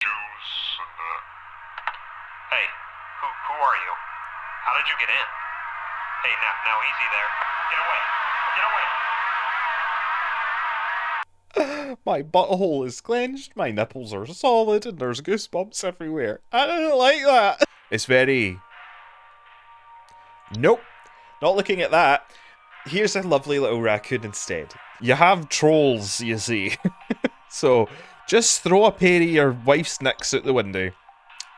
Hey, who are you? How did you get in? Hey, now easy there. Get away. My butthole is clenched, my nipples are solid, and there's goosebumps everywhere. I don't like that. It's very... Nope. Not looking at that. Here's a lovely little raccoon instead. You have trolls, you see. So, just throw a pair of your wife's nicks out the window,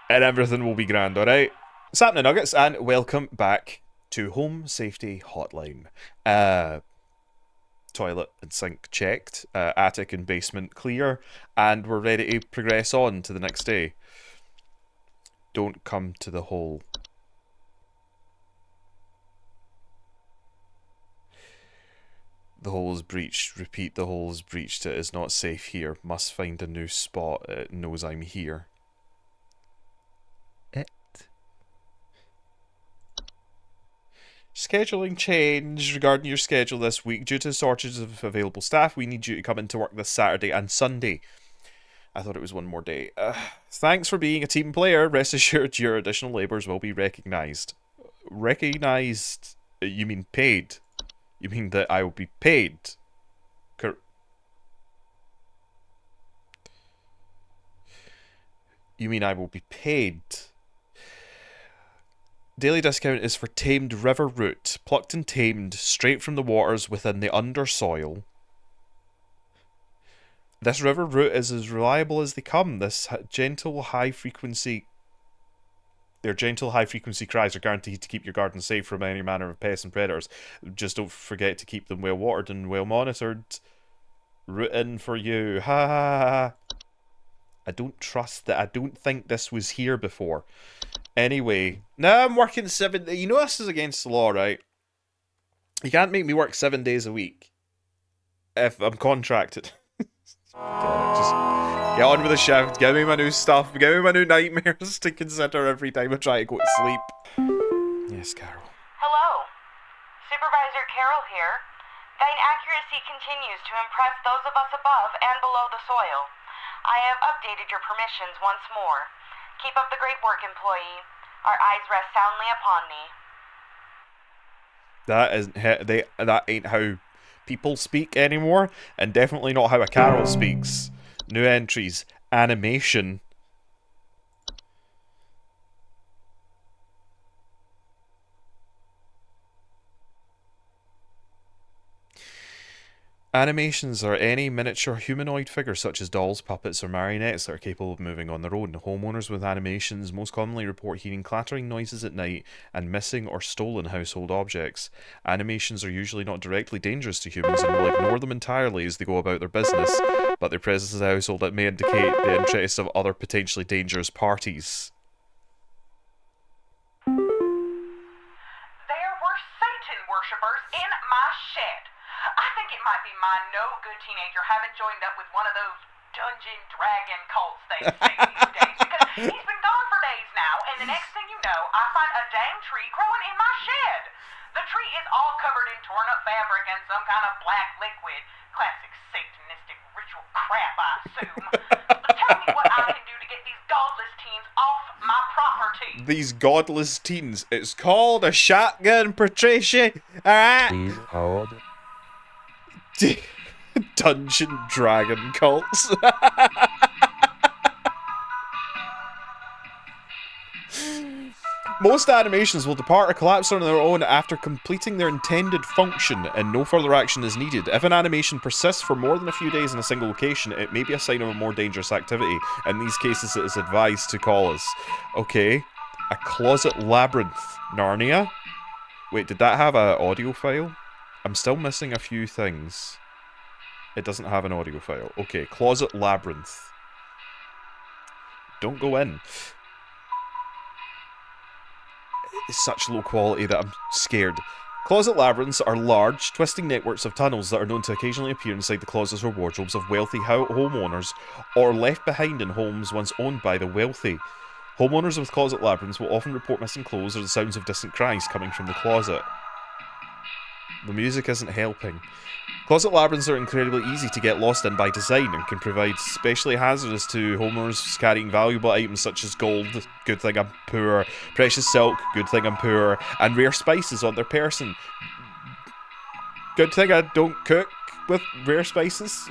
and everything will be grand, alright? What's happening, Nuggets? And welcome back to Home Safety Hotline. Toilet and sink checked, attic and basement clear, and we're ready to progress on to the next day. Don't come to the hole. The hole is breached. Repeat, the hole is breached. It is not safe here. Must find a new spot. It knows I'm here. Scheduling change regarding your schedule this week. Due to the shortage of available staff, we need you to come into work this Saturday and Sunday. I thought it was one more day. Thanks for being a team player. Rest assured your additional labours will be recognised. Recognised? You mean paid? You mean that I will be paid? You mean I will be paid? Daily discount is for tamed river root, plucked and tamed straight from the waters within the undersoil. This river root is as reliable as they come. Their gentle high frequency cries are guaranteed to keep your garden safe from any manner of pests and predators. Just don't forget to keep them well watered and well monitored. Rootin' for you. Ha ha ha. I don't trust that. I don't think this was here before. Anyway, now I'm working 7 days. You know this is against the law, right? You can't make me work 7 days a week if I'm contracted. Just get on with the shift. Give me my new stuff. Give me my new nightmares to consider every time I try to go to sleep. Yes, Carol. Hello. Supervisor Carol here. Thine accuracy continues to impress those of us above and below the soil. I have updated your permissions once more. Keep up the great work, employee. Our eyes rest soundly upon thee. That ain't how people speak anymore, and definitely not how a Carol speaks. New entries. Animation. Animations are any miniature humanoid figure such as dolls, puppets, or marionettes that are capable of moving on their own. Homeowners with animations most commonly report hearing clattering noises at night and missing or stolen household objects. Animations are usually not directly dangerous to humans and will ignore them entirely as they go about their business, but their presence in the household may indicate the interests of other potentially dangerous parties. There were Satan worshippers in my shed. I think it might be my no-good teenager having joined up with one of those dungeon dragon cults they say these days, because he's been gone for days now, and the next thing you know, I find a dang tree growing in my shed. The tree is all covered in torn-up fabric and some kind of black liquid. Classic satanistic ritual crap, I assume. Tell me what I can do to get these godless teens off my property. These godless teens. It's called a shotgun, Patricia. Alright? Please hold. Dungeon dragon cults. Most animations will depart or collapse on their own after completing their intended function and no further action is needed. If an animation persists for more than a few days in a single location, it may be a sign of a more dangerous activity. In these cases, it is advised to call us. Okay. A closet labyrinth. Narnia? Wait, did that have an audio file? I'm still missing a few things. It doesn't have an audio file. Okay, closet labyrinth. Don't go in. It's such low quality that I'm scared. Closet labyrinths are large, twisting networks of tunnels that are known to occasionally appear inside the closets or wardrobes of wealthy homeowners, or left behind in homes once owned by the wealthy. Homeowners with closet labyrinths will often report missing clothes or the sounds of distant cries coming from the closet. The music isn't helping. Closet labyrinths are incredibly easy to get lost in by design and can prove especially hazardous to homeowners carrying valuable items such as gold, good thing I'm poor, precious silk, good thing I'm poor, and rare spices on their person. Good thing I don't cook with rare spices.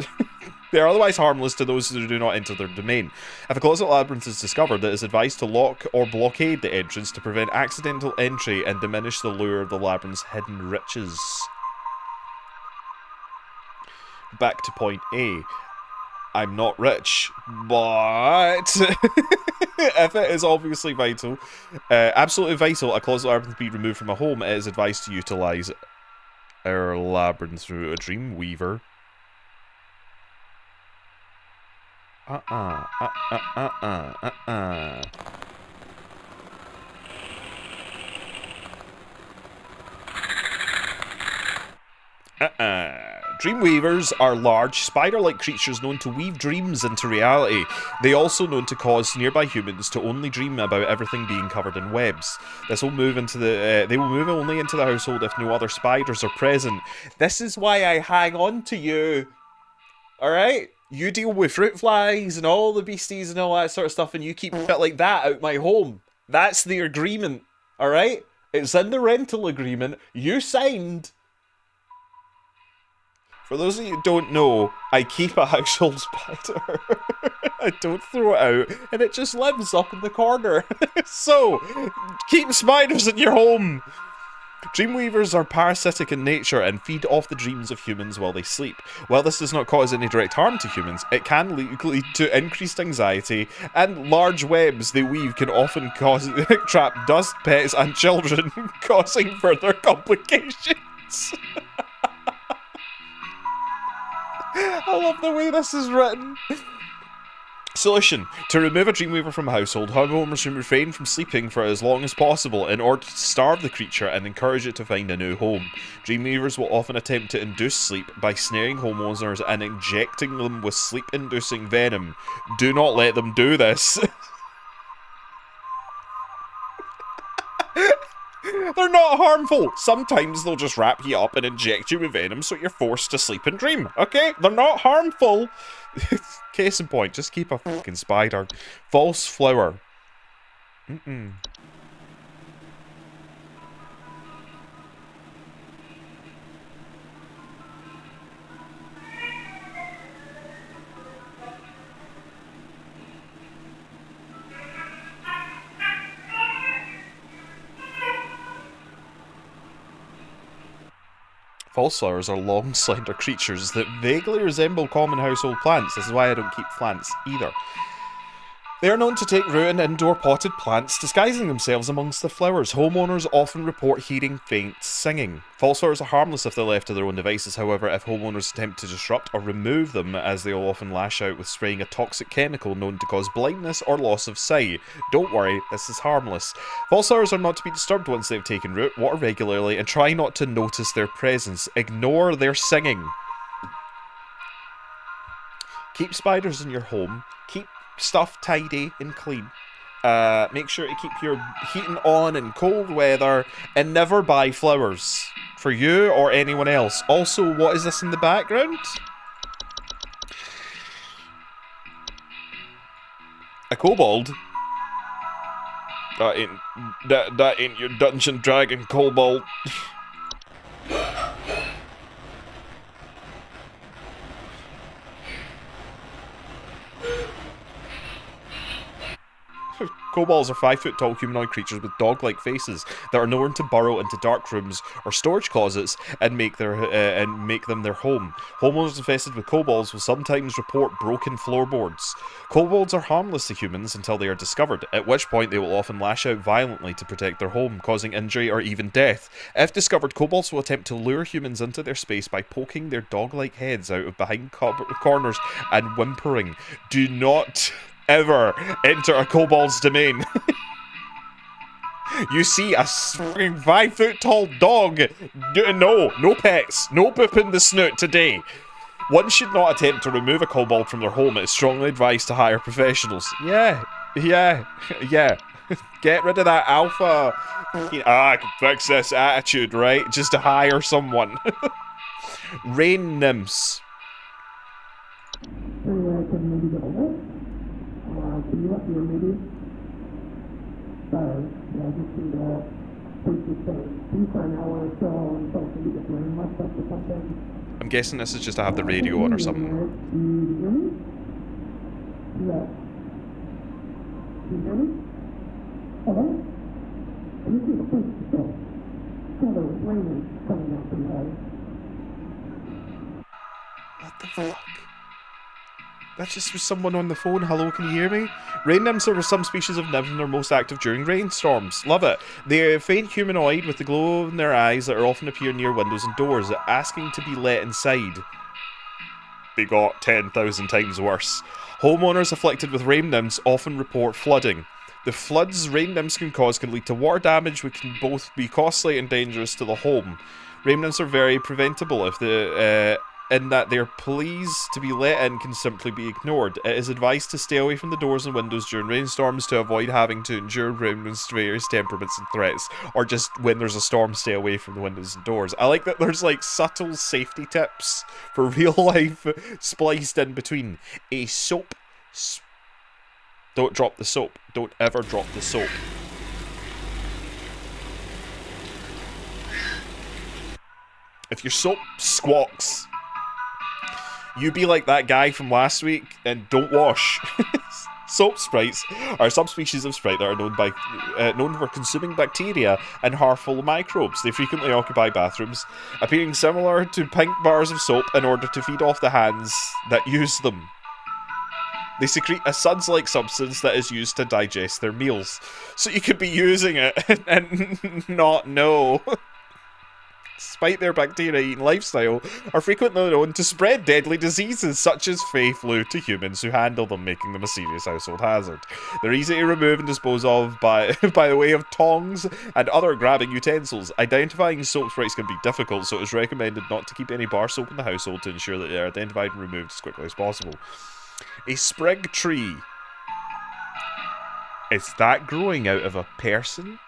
They are otherwise harmless to those who do not enter their domain. If a closet labyrinth is discovered, it is advised to lock or blockade the entrance to prevent accidental entry and diminish the lure of the labyrinth's hidden riches. Back to point A. I'm not rich, but if it is obviously vital, absolutely vital, a closet labyrinth be removed from a home, it is advised to utilise our labyrinth through a dream weaver. Dreamweavers are large, spider-like creatures known to weave dreams into reality. They also known to cause nearby humans to only dream about everything being covered in webs. They will move only into the household if no other spiders are present. This is why I hang on to you. Alright? You deal with fruit flies and all the beasties and all that sort of stuff, and you keep shit like that out my home. That's the agreement. Alright? It's in the rental agreement. You signed. For those of you who don't know, I keep a household spider. I don't throw it out, and it just lives up in the corner. So, keep spiders in your home! Dreamweavers are parasitic in nature and feed off the dreams of humans while they sleep. While this does not cause any direct harm to humans, it can lead to increased anxiety, and large webs they weave can often trap dust, pets, and children, causing further complications. I love the way this is written. Solution. To remove a Dreamweaver from a household, homeowners should refrain from sleeping for as long as possible in order to starve the creature and encourage it to find a new home. Dreamweavers will often attempt to induce sleep by snaring homeowners and injecting them with sleep-inducing venom. Do not let them do this. They're not harmful. Sometimes they'll just wrap you up and inject you with venom so you're forced to sleep and dream. Okay? They're not harmful. Case in point, just keep a fucking spider. False flower. False flowers are long, slender creatures that vaguely resemble common household plants. This is why I don't keep plants either. They are known to take root in indoor potted plants, disguising themselves amongst the flowers. Homeowners often report hearing faint singing. False flowers are harmless if they're left to their own devices. However, if homeowners attempt to disrupt or remove them, as they will often lash out with spraying a toxic chemical known to cause blindness or loss of sight. Don't worry, this is harmless. False flowers are not to be disturbed once they've taken root. Water regularly and try not to notice their presence. Ignore their singing. Keep spiders in your home. Keep stuff tidy and clean. Make sure to keep your heating on in cold weather, and never buy flowers for you or anyone else. Also, what is this in the background? A kobold? That ain't your Dungeon Dragon kobold. Kobolds are 5-foot-tall humanoid creatures with dog-like faces that are known to burrow into dark rooms or storage closets and make them their home. Homeowners infested with kobolds will sometimes report broken floorboards. Kobolds are harmless to humans until they are discovered, at which point they will often lash out violently to protect their home, causing injury or even death. If discovered, kobolds will attempt to lure humans into their space by poking their dog-like heads out of behind corners and whimpering. Do not ever enter a kobold's domain. You see a 5-foot-tall dog. No pets. No poop in the snoot today. One should not attempt to remove a kobold from their home. It is strongly advised to hire professionals. Yeah. Get rid of that alpha. I can fix this attitude, right? Just to hire someone. Rain nymphs. I'm guessing this is just to have the radio on or something. What the fuck? That's just with someone on the phone. Hello, can you hear me? Rain nymphs are some species of nymph and are most active during rainstorms. Love it. They are faint humanoid with the glow in their eyes that are often appear near windows and doors, asking to be let inside. They got 10,000 times worse. Homeowners afflicted with rain nymphs often report flooding. The floods rain nymphs can cause can lead to water damage, which can both be costly and dangerous to the home. Rain nymphs are very preventable in that their pleas to be let in can simply be ignored. It is advised to stay away from the doors and windows during rainstorms to avoid having to endure rain nymphs' various temperaments and threats, or just when there's a storm, stay away from the windows and doors. I like that there's like subtle safety tips for real life spliced in between. A soap. Don't drop the soap. Don't ever drop the soap. If your soap squawks, you be like that guy from last week and don't wash. Soap sprites are a subspecies of sprite that are known for consuming bacteria and harmful microbes. They frequently occupy bathrooms, appearing similar to pink bars of soap in order to feed off the hands that use them. They secrete a suds-like substance that is used to digest their meals. So you could be using it and not know. Despite their bacteria-eating lifestyle, are frequently known to spread deadly diseases such as Fey flu to humans who handle them, making them a serious household hazard. They're easy to remove and dispose of by the way of tongs and other grabbing utensils. Identifying soap sprites can be difficult, so it is recommended not to keep any bar soap in the household to ensure that they are identified and removed as quickly as possible. A sprig tree. Is that growing out of a person?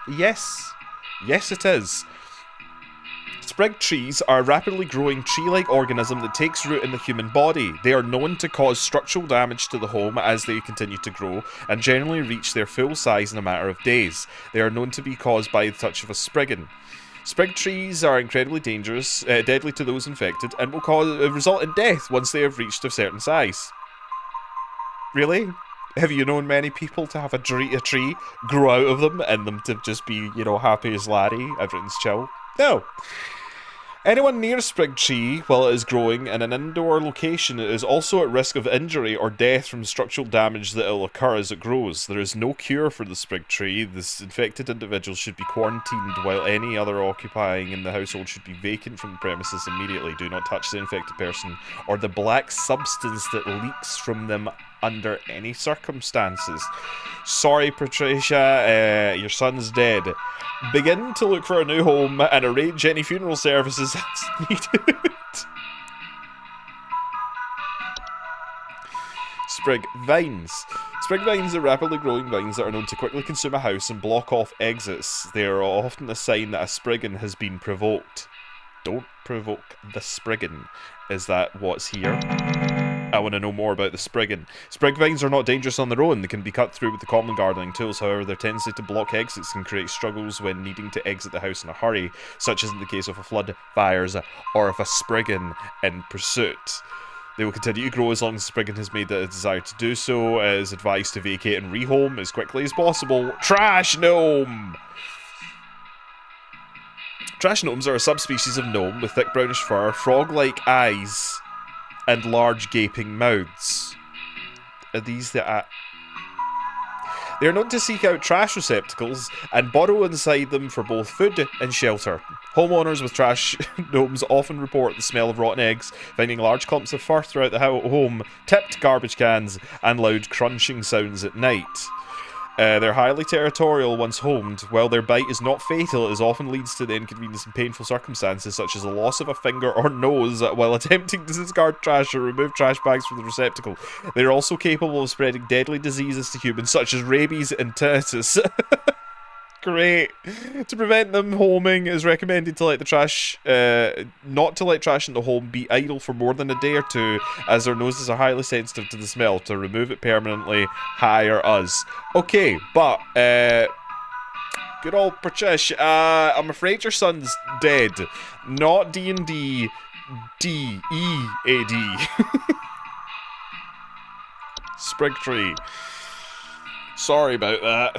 Yes. Yes, it is. Sprig trees are a rapidly growing tree-like organism that takes root in the human body. They are known to cause structural damage to the home as they continue to grow, and generally reach their full size in a matter of days. They are known to be caused by the touch of a spriggan. Sprig trees are incredibly dangerous, deadly to those infected, and will result in death once they have reached a certain size. Really? Have you known many people to have a tree grow out of them and them to just be, you know, happy as Larry, everything's chill? No. Anyone near a sprig tree while it is growing in an indoor location is also at risk of injury or death from structural damage that will occur as it grows. There is no cure for the sprig tree. This infected individual should be quarantined, while any other occupying in the household should be vacant from the premises immediately. Do not touch the infected person or the black substance that leaks from them under any circumstances. Sorry, Patricia, your son's dead. Begin to look for a new home and arrange any funeral services as needed. Sprig vines. Sprig vines are rapidly growing vines that are known to quickly consume a house and block off exits. They are often a sign that a spriggan has been provoked. Don't provoke the spriggan. Is that what's here? I want to know more about the spriggan. Sprig vines are not dangerous on their own. They can be cut through with the common gardening tools. However, their tendency to block exits can create struggles when needing to exit the house in a hurry, such as in the case of a flood, fires, or if a spriggan in pursuit. They will continue to grow as long as the spriggan has made the desire to do so. It is advised to vacate and rehome as quickly as possible. Trash gnome! Trash gnomes are a subspecies of gnome with thick brownish fur, frog-like eyes, and large gaping mouths. Are these the... They are known to seek out trash receptacles and burrow inside them for both food and shelter. Homeowners with trash gnomes often report the smell of rotten eggs, finding large clumps of fur throughout the home, tipped garbage cans, and loud crunching sounds at night. They're highly territorial once homed. While their bite is not fatal, it often leads to the inconvenience and painful circumstances such as the loss of a finger or nose while attempting to discard trash or remove trash bags from the receptacle. They're also capable of spreading deadly diseases to humans such as rabies and tinnitus. Great. To prevent them homing, it is recommended to let the trash, not to let trash in the home be idle for more than a day or two, as their noses are highly sensitive to the smell. To remove it permanently, hire us. Okay, but, good old Patrish, I'm afraid your son's dead. Not D&D, D-E-A-D. Sprigtree. Sorry about that.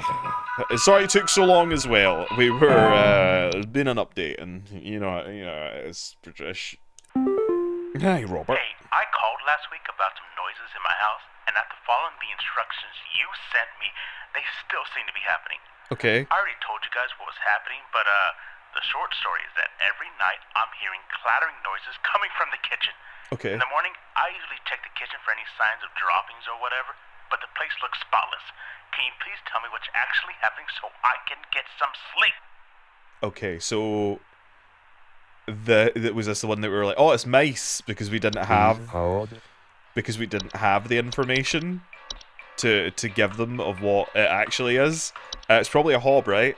Sorry it took so long as well. We were, been an update, and you know, it's Patrish. Hi, Robert. Hey, I called last week about some noises in my house, and after following the instructions you sent me, they still seem to be happening. Okay. I already told you guys what was happening, but the short story is that every night I'm hearing clattering noises coming from the kitchen. Okay. In the morning, I usually check the kitchen for any signs of droppings or whatever, but the place looks spotless. Can you please tell me what's actually happening so I can get some sleep? Okay, so that was this the one that we were like, oh, it's mice, because we didn't have the information to give them of what it actually is. It's probably a hob, right?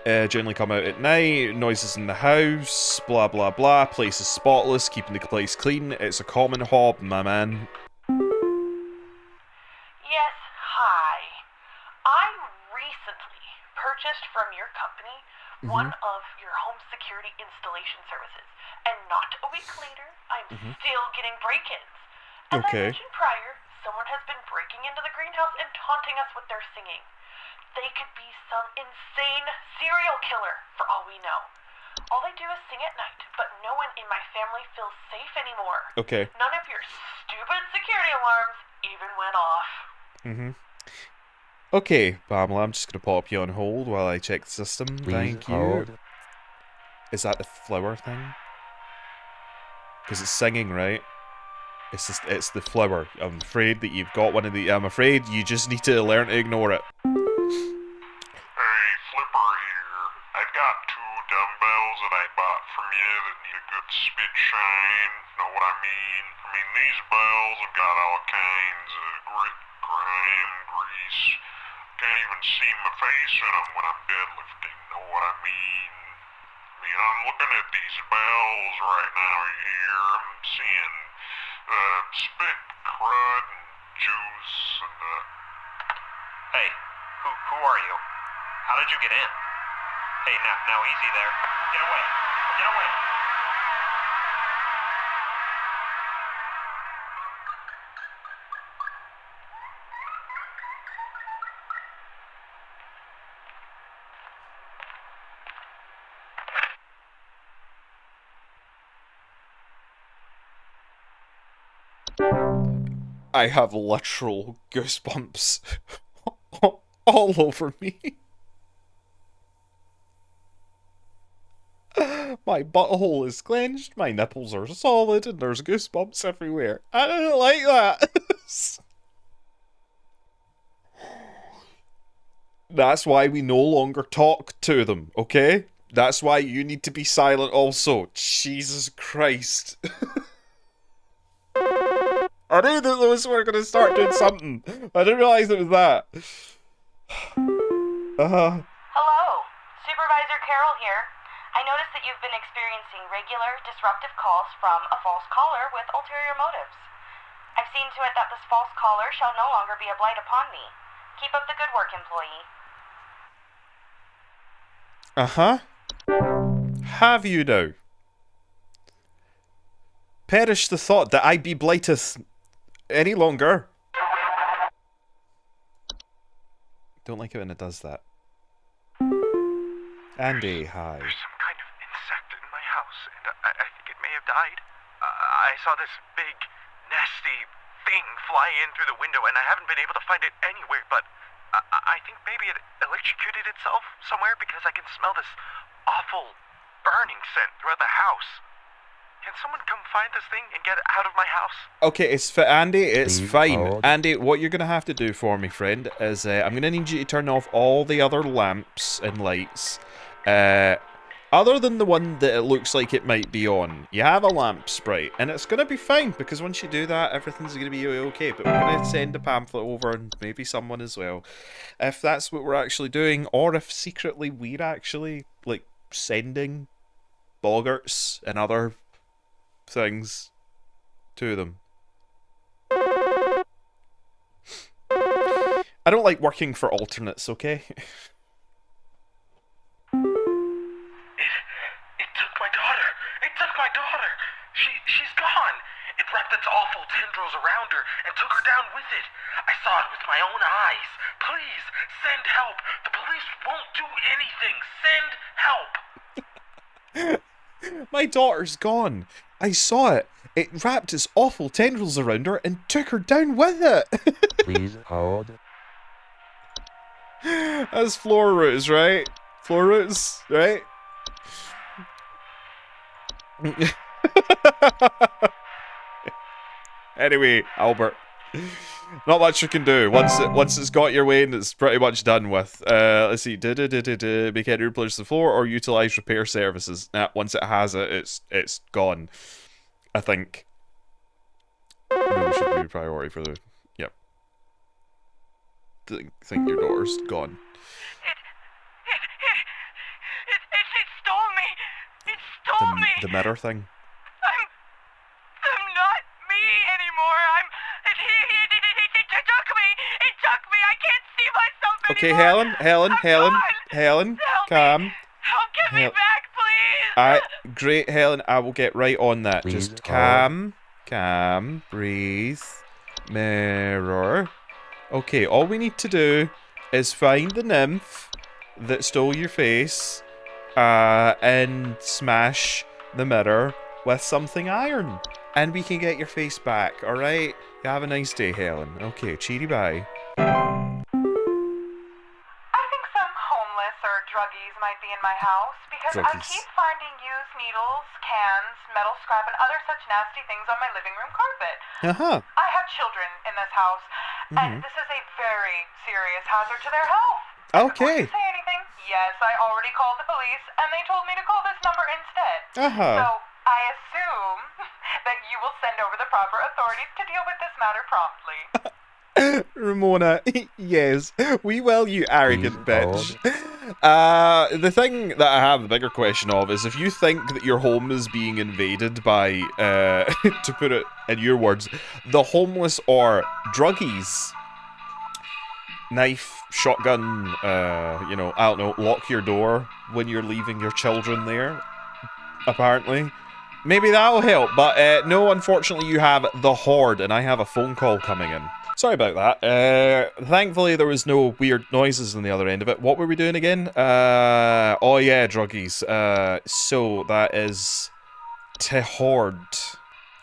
Generally come out at night, noises in the house, blah blah blah, place is spotless, keeping the place clean. It's a common hob, my man. Yes, hi. I recently purchased from your company one of your home security installation services, and not a week later, I'm still getting break-ins. As I mentioned prior, someone has been breaking into the greenhouse and taunting us with their singing. They could be some insane serial killer, for all we know. All they do is sing at night, but no one in my family feels safe anymore. Okay. None of your stupid security alarms even went off. Okay, Pamela, I'm just gonna pop you on hold while I check the system. Thank you. Is that the flower thing? Because it's singing, right? It's the flower. I'm afraid that you've got one of the... I'm afraid you just need to learn to ignore it. Hey, Flipper here. I've got 2 dumbbells that I bought from you that need a good spit shine. Know what I mean? I mean, these bells have got all kinds of grit, grime, grease. Can't even see my face in them when I'm deadlifting. Know what I mean? I mean, I'm looking at these bells right now here. I'm seeing spit, crud, and juice, and Hey, who are you? How did you get in? Hey, now easy there. Get away. Get away. I have literal goosebumps all over me. My butthole is clenched, my nipples are solid, and there's goosebumps everywhere. I don't like that. That's why we no longer talk to them, okay? That's why you need to be silent also. Jesus Christ. I knew that those were going to start doing something. I didn't realize it was that. Hello, Supervisor Carroll here. I noticed that you've been experiencing regular, disruptive calls from a false caller with ulterior motives. I've seen to it that this false caller shall no longer be a blight upon me. Keep up the good work, employee. Have you now? Perish the thought that I be blighteth any longer. Don't like it when it does that. Andy, hi. There's some kind of insect in my house, and I think it may have died. I saw this big, nasty thing fly in through the window, and I haven't been able to find it anywhere, but I think maybe it electrocuted itself somewhere because I can smell this awful burning scent throughout the house. Can someone come find this thing and get it out of my house? Okay, Andy, it's Please fine. hold. Andy, what you're gonna have to do for me, friend, is I'm gonna need you to turn off all the other lamps and lights. Other than the one that it looks like it might be on. You have a lamp sprite, and it's gonna be fine, because once you do that, everything's gonna be okay. But we're gonna send a pamphlet over, and maybe someone as well. If that's what we're actually doing, or if secretly we're actually, like, sending boggarts and other things to them. I don't like working for alternates, okay? It took my daughter. It took my daughter. She's gone. It wrapped its awful tendrils around her and took her down with it. I saw it with my own eyes. Please, send help. The police won't do anything. Send help. My daughter's gone. I saw it. It wrapped its awful tendrils around her and took her down with it. Please hold. That's floor roots, right? Floor roots, right? Anyway, Albert, not much you can do. Once it's got your way, and it's pretty much done with. Let's see. Make any replace the floor or utilize repair services. Nah, once it has it, it's gone. I think. No, should be a priority for the. Yep. Think your daughter's gone. It stole me. It stole me. The mirror thing. I'm not me anymore. It took me. It took me. I can't see myself Okay, anymore. Helen, Help calm. me. Help, get me back, please. Great, Helen. I will get right on that. Please Just calm, breathe, mirror. Okay, all we need to do is find the nymph that stole your face, and smash the mirror with something iron, and we can get your face back. All right. You have a nice day, Helen. Okay, cheery bye. I think some homeless or druggies might be in my house because I Druggies. keep finding used needles, cans, metal scrap, and other such nasty things on my living room carpet. I have children in this house, and this is a very serious hazard to their health. Okay. Before you say anything, yes, I already called the police, and they told me to call this number instead. So I assume that you will send over the proper authorities to deal with this matter promptly. Ramona, yes, we will, you arrogant bitch. The thing that I have the bigger question of is if you think that your home is being invaded by, to put it in your words, the homeless or druggies. Knife, shotgun, I don't know, lock your door when you're leaving your children there, apparently. Maybe that'll help, but no, unfortunately you have the Horde, and I have a phone call coming in. Sorry about that. Thankfully there was no weird noises on the other end of it. What were we doing again? Oh yeah, druggies. So that is to Horde.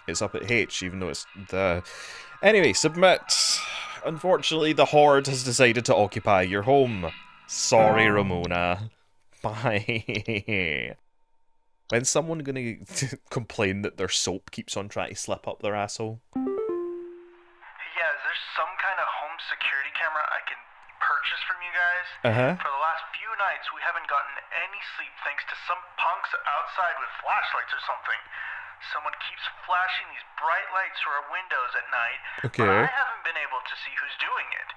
It's up at H, even though it's the... Anyway, submit. Unfortunately, the Horde has decided to occupy your home. Sorry, Ramona. Bye. When's someone gonna complain that their soap keeps on trying to slip up their asshole? Yeah, is there some kind of home security camera I can purchase from you guys? For the last few nights, we haven't gotten any sleep thanks to some punks outside with flashlights or something. Someone keeps flashing these bright lights through our windows at night, but I haven't been able to see who's doing it.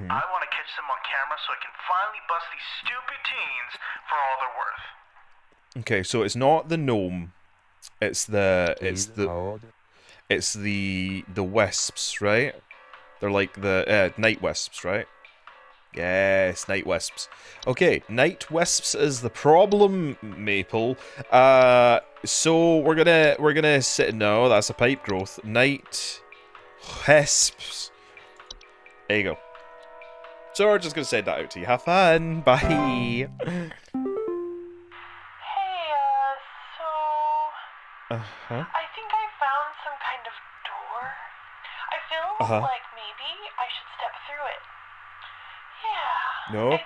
I want to catch them on camera so I can finally bust these stupid teens for all they're worth. Okay, so it's not the gnome. It's the wisps, right? They're like the night wisps, right? Yes, night wisps. Okay, night wisps is the problem, Maple. So we're gonna sit. No, that's a pipe growth. Night wisps. There you go. So we're just gonna send that out to you. Have fun. Bye. Hey, I think I found some kind of door. I feel like maybe I should step through it. Yeah. No. I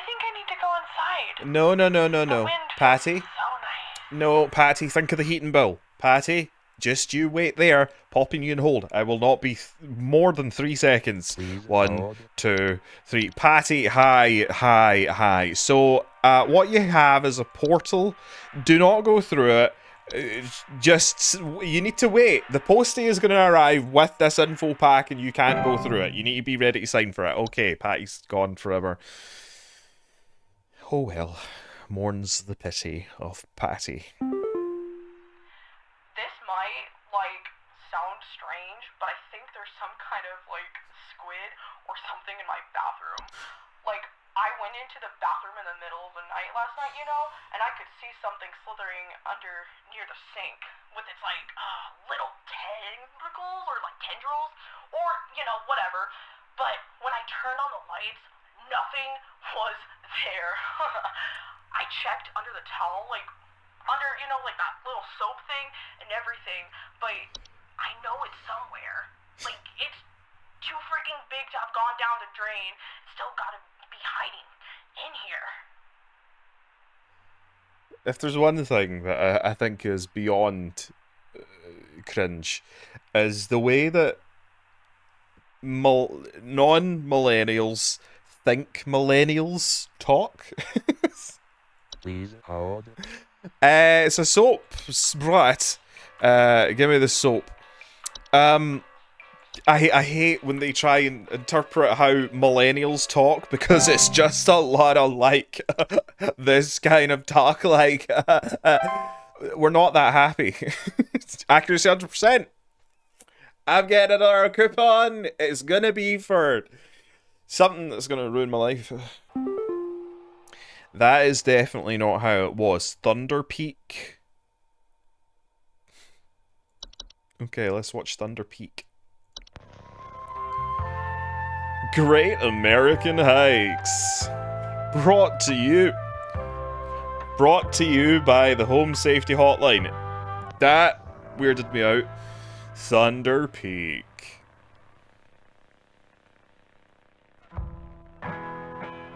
think I need to go inside. No. The wind Patty. feels so nice. No, Patty, think of the heating bill. Patty, just you wait there. Popping you in hold. I will not be more than 3 seconds. Please 1, hold. 2, 3. Patty, hi. So, what you have is a portal. Do not go through it. Just, you need to wait. The postie is going to arrive with this info pack and you can't go through it. You need to be ready to sign for it. Okay, Patty's gone forever. Oh well. Mourns the pity of Patty. This might, like, sound strange, but I think there's some kind of, like, squid or something in my bathroom. Like, I went into the bathroom in the middle of the night last night, you know, and I could see something slithering under near the sink with its, like, little tentacles or, like, tendrils or, you know, whatever. But when I turned on the lights, nothing was there. I checked under the towel, like, under, you know, like that little soap thing and everything, but I know it's somewhere. Like, it's too freaking big to have gone down the drain. It's still gotta be hiding in here. If there's one thing that I think is beyond cringe, is the way that non-millennials think millennials talk. Please hold. It's a soap, right? Give me the soap. I hate when they try and interpret how millennials talk because it's just a lot of like this kind of talk. Like we're not that happy. Accuracy 100%. I'm getting another coupon. It's gonna be for something that's gonna ruin my life. That is definitely not how it was. Thunder Peak. Okay, let's watch Thunder Peak. Great American Hikes. Brought to you by the Home Safety Hotline. That weirded me out. Thunder Peak.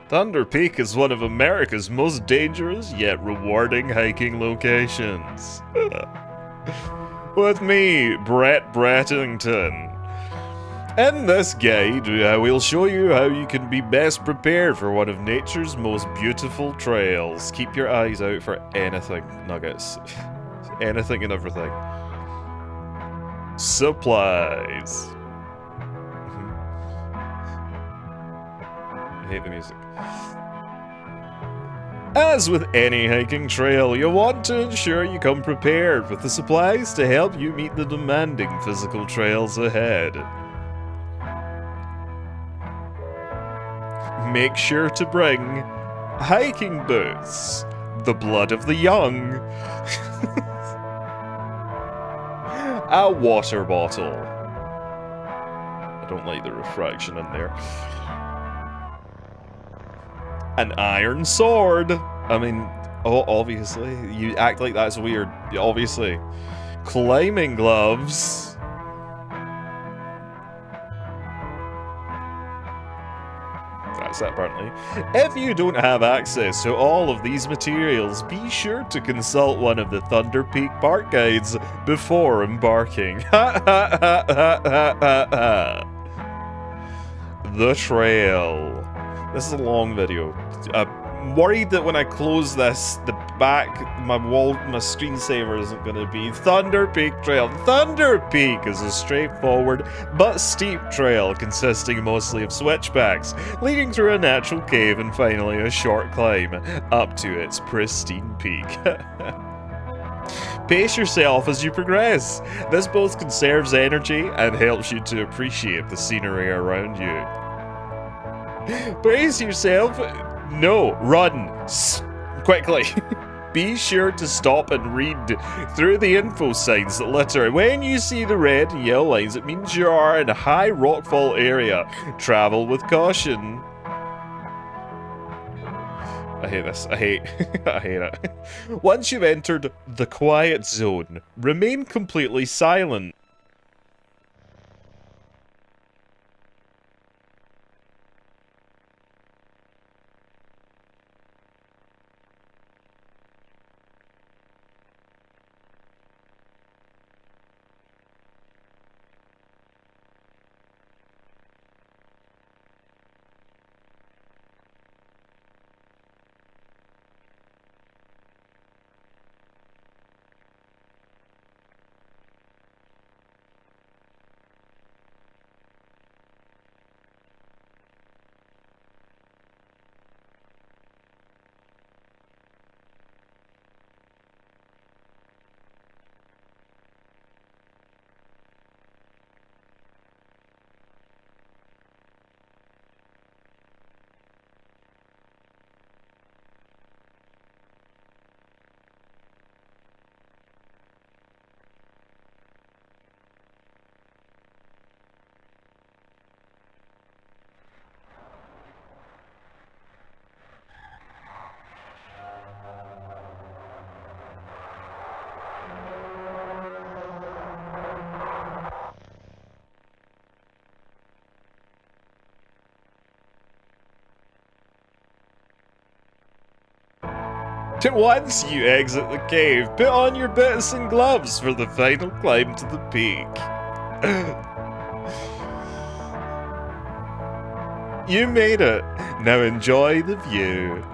Thunder Peak is one of America's most dangerous yet rewarding hiking locations. With me, Brett Brattington. In this guide, I will show you how you can be best prepared for one of nature's most beautiful trails. Keep your eyes out for anything, nuggets. Anything and everything. Supplies. I hate the music. As with any hiking trail, you want to ensure you come prepared with the supplies to help you meet the demanding physical trails ahead. Make sure to bring hiking boots, the blood of the young, a water bottle. I don't like the refraction in there. An iron sword. I mean, obviously. You act like that's weird. Obviously. Climbing gloves. That's it, apparently. If you don't have access to all of these materials, be sure to consult one of the Thunder Peak park guides before embarking. The trail. This is a long video. I'm worried that when I close this, the back, my screensaver isn't going to be Thunder Peak Trail. Thunder Peak is a straightforward but steep trail consisting mostly of switchbacks, leading through a natural cave and finally a short climb up to its pristine peak. Pace yourself as you progress. This both conserves energy and helps you to appreciate the scenery around you. Brace yourself. No, run. Quickly. Be sure to stop and read through the info signs that litter. When you see the red and yellow lines, it means you are in a high rockfall area. Travel with caution. I hate this. I hate it. Once you've entered the quiet zone, remain completely silent. Once you exit the cave, put on your boots and gloves for the final climb to the peak. You made it. Now enjoy the view.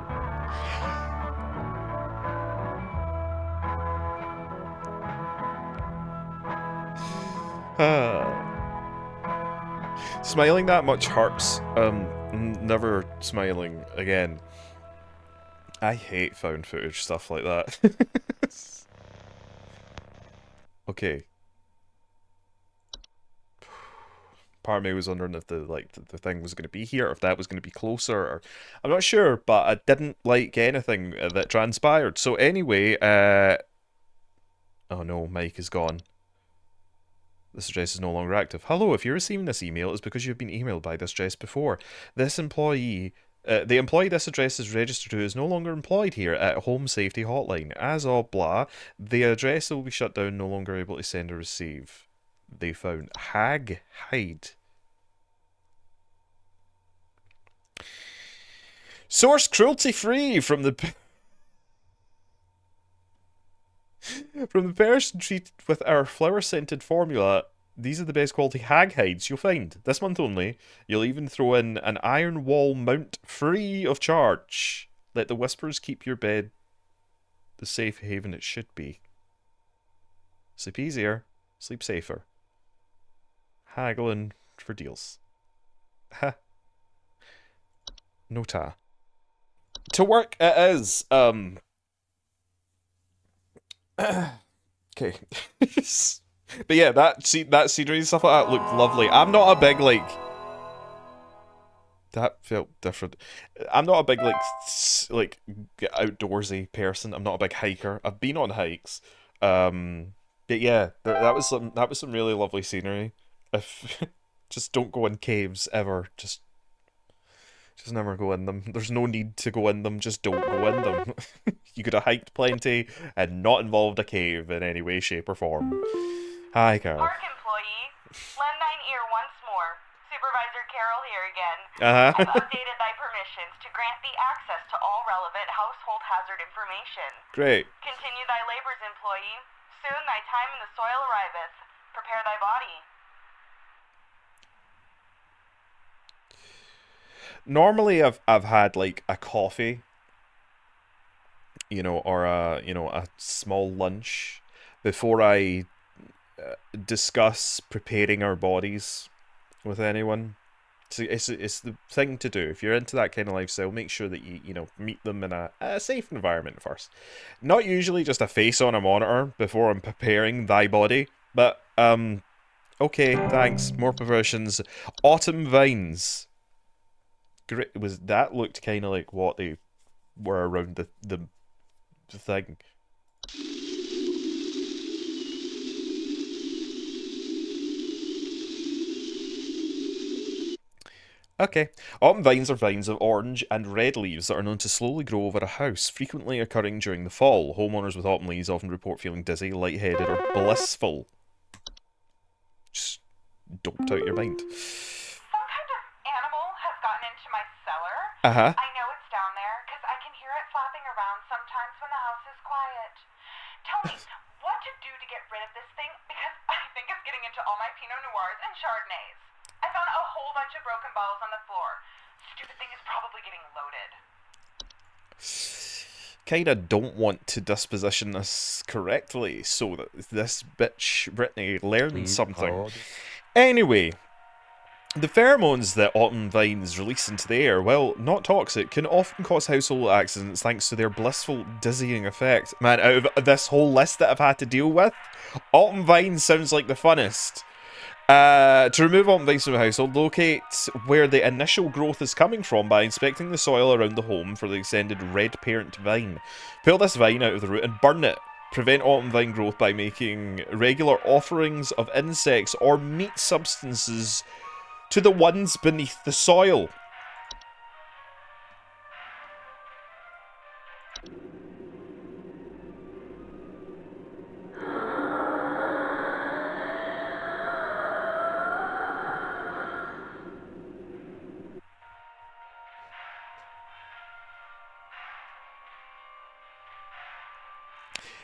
Smiling that much hurts. Never smiling again. I hate found footage stuff like that. Okay. Part of me was wondering if the thing was going to be here, or if that was going to be closer, or I'm not sure, but I didn't like anything that transpired. So anyway, oh no, Mike is gone. This address is no longer active. Hello, if you're receiving this email, it's because you've been emailed by this address before. This employee, the employee this address is registered to is no longer employed here at Home Safety Hotline. As of blah, the address will be shut down, no longer able to send or receive. They found hide. Source cruelty free from the person treated with our flower-scented formula. These are the best quality hag hides you'll find. This month only. You'll even throw in an iron wall mount free of charge. Let the whispers keep your bed the safe haven it should be. Sleep easier. Sleep safer. Haggling for deals. Ha. No ta. To work it is. Okay. But yeah, that scenery and stuff like that looked lovely. I'm not a big, like... That felt different. I'm not a big, like outdoorsy person. I'm not a big hiker. I've been on hikes. But yeah, that was some really lovely scenery. If just don't go in caves ever. Just never go in them. There's no need to go in them. Just don't go in them. You could have hiked plenty and not involved a cave in any way, shape, or form. Hi, Carol. Park employee, lend thine ear once more. Supervisor Carol here again. Uh-huh. I've updated thy permissions to grant thee access to all relevant household hazard information. Great. Continue thy labors, employee. Soon thy time in the soil arriveth. Prepare thy body. Normally, I've had like a coffee, or a small lunch before I discuss preparing our bodies with anyone. So it's the thing to do. If you're into that kind of lifestyle, make sure that you meet them in a safe environment first. Not usually just a face on a monitor before I'm preparing thy body, but okay, thanks. More perversions. Autumn vines. Great. That looked kind of like what they were around the thing. Okay. Autumn vines are vines of orange and red leaves that are known to slowly grow over a house, frequently occurring during the fall. Homeowners with autumn leaves often report feeling dizzy, lightheaded, or blissful. Just doped out your mind. Some kind of animal has gotten into my cellar. Uh-huh. I know it's down there because I can hear it flapping around sometimes when the house is quiet. Tell me, what to do to get rid of this thing? Because I think it's getting into all my Pinot Noirs and Chardonnays. I found a whole bunch of broken bottles on the floor. Stupid thing is probably getting loaded. Kinda don't want to disposition this correctly so that this bitch Brittany learns something. Anyway, the pheromones that autumn vines release into the air, while not toxic, can often cause household accidents thanks to their blissful, dizzying effect. Man, out of this whole list that I've had to deal with, autumn vines sounds like the funnest. To remove autumn vines from the household, locate where the initial growth is coming from by inspecting the soil around the home for the extended red parent vine. Pull this vine out of the root and burn it. Prevent autumn vine growth by making regular offerings of insects or meat substances to the ones beneath the soil.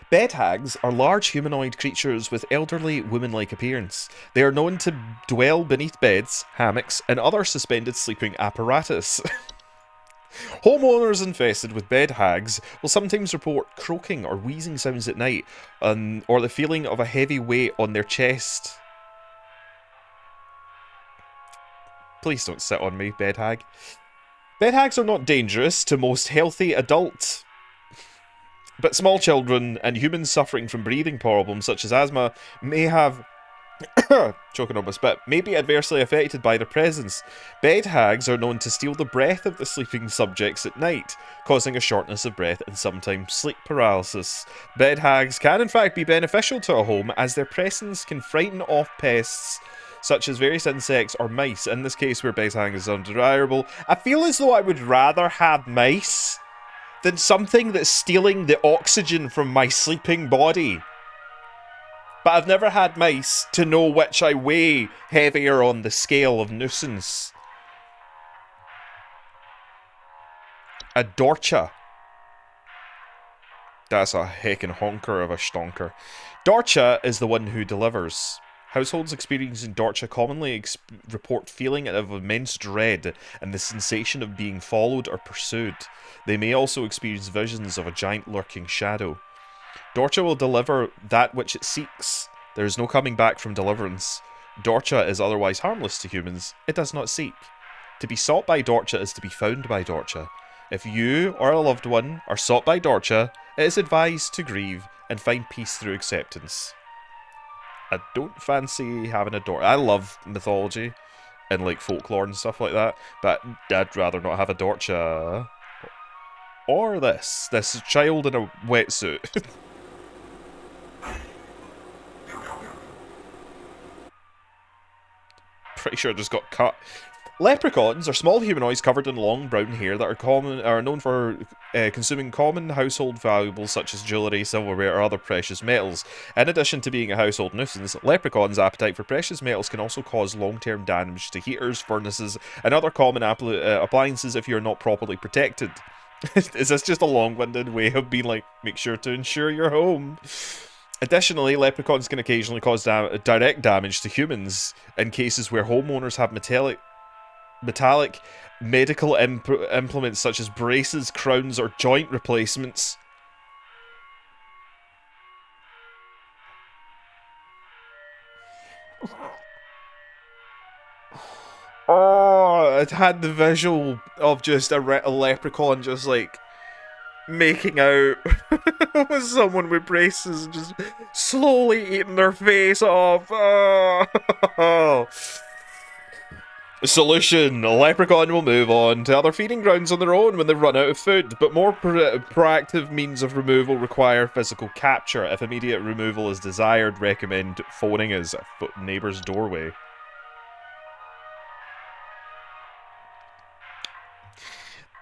Bed hags are large humanoid creatures with elderly, woman-like appearance. They are known to dwell beneath beds, hammocks, and other suspended sleeping apparatus. Homeowners infested with bed hags will sometimes report croaking or wheezing sounds at night, or the feeling of a heavy weight on their chest. Please don't sit on me, bed hag. Bed hags are not dangerous to most healthy adults, but small children and humans suffering from breathing problems such as asthma may have choking on my spit, may be adversely affected by their presence. Bed hags are known to steal the breath of the sleeping subjects at night, causing a shortness of breath and sometimes sleep paralysis. Bed hags can in fact be beneficial to a home, as their presence can frighten off pests such as various insects or mice. In this case where bed hag is undesirable, I feel as though I would rather have mice than something that's stealing the oxygen from my sleeping body. But I've never had mice to know which I weigh heavier on the scale of nuisance. A Dorcha. That's a heckin' honker of a stonker. Dorcha is the one who delivers. Households experiencing Dorcha commonly report feeling of immense dread and the sensation of being followed or pursued. They may also experience visions of a giant lurking shadow. Dorcha will deliver that which it seeks. There is no coming back from deliverance. Dorcha is otherwise harmless to humans. It does not seek. To be sought by Dorcha is to be found by Dorcha. If you or a loved one are sought by Dorcha, it is advised to grieve and find peace through acceptance. I don't fancy having a Dorcha. I love mythology and like folklore and stuff like that, but I'd rather not have a Dorcha. Or this child in a wetsuit. Pretty sure I just got cut. Leprechauns are small humanoids covered in long brown hair that are known for consuming common household valuables such as jewellery, silverware, or other precious metals. In addition to being a household nuisance, leprechauns' appetite for precious metals can also cause long-term damage to heaters, furnaces, and other common appliances if you're not properly protected. Is this just a long-winded way of being like, make sure to insure your home? Additionally, leprechauns can occasionally cause direct damage to humans in cases where homeowners have metallic medical implements such as braces, crowns, or joint replacements. Oh, it had the visual of just a leprechaun just like making out with someone with braces and just slowly eating their face off. Oh. Solution: a leprechaun will move on to other feeding grounds on their own when they run out of food, but more proactive means of removal require physical capture. If immediate removal is desired, recommend phoning us at neighbour's doorway.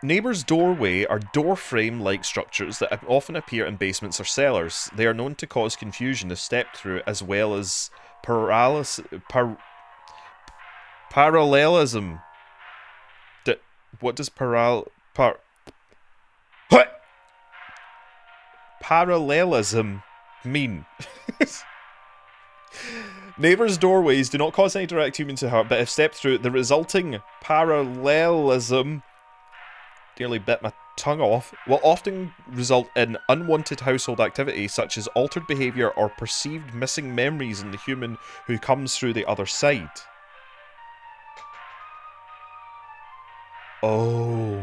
Neighbour's doorway are door frame-like structures that often appear in basements or cellars. They are known to cause confusion if stepped through, as well as parallelism. What does parallelism mean? Neighbours' doorways do not cause any direct human harm, but if stepped through, the resulting parallelism, nearly bit my tongue off, will often result in unwanted household activity such as altered behaviour or perceived missing memories in the human who comes through the other side. Oh,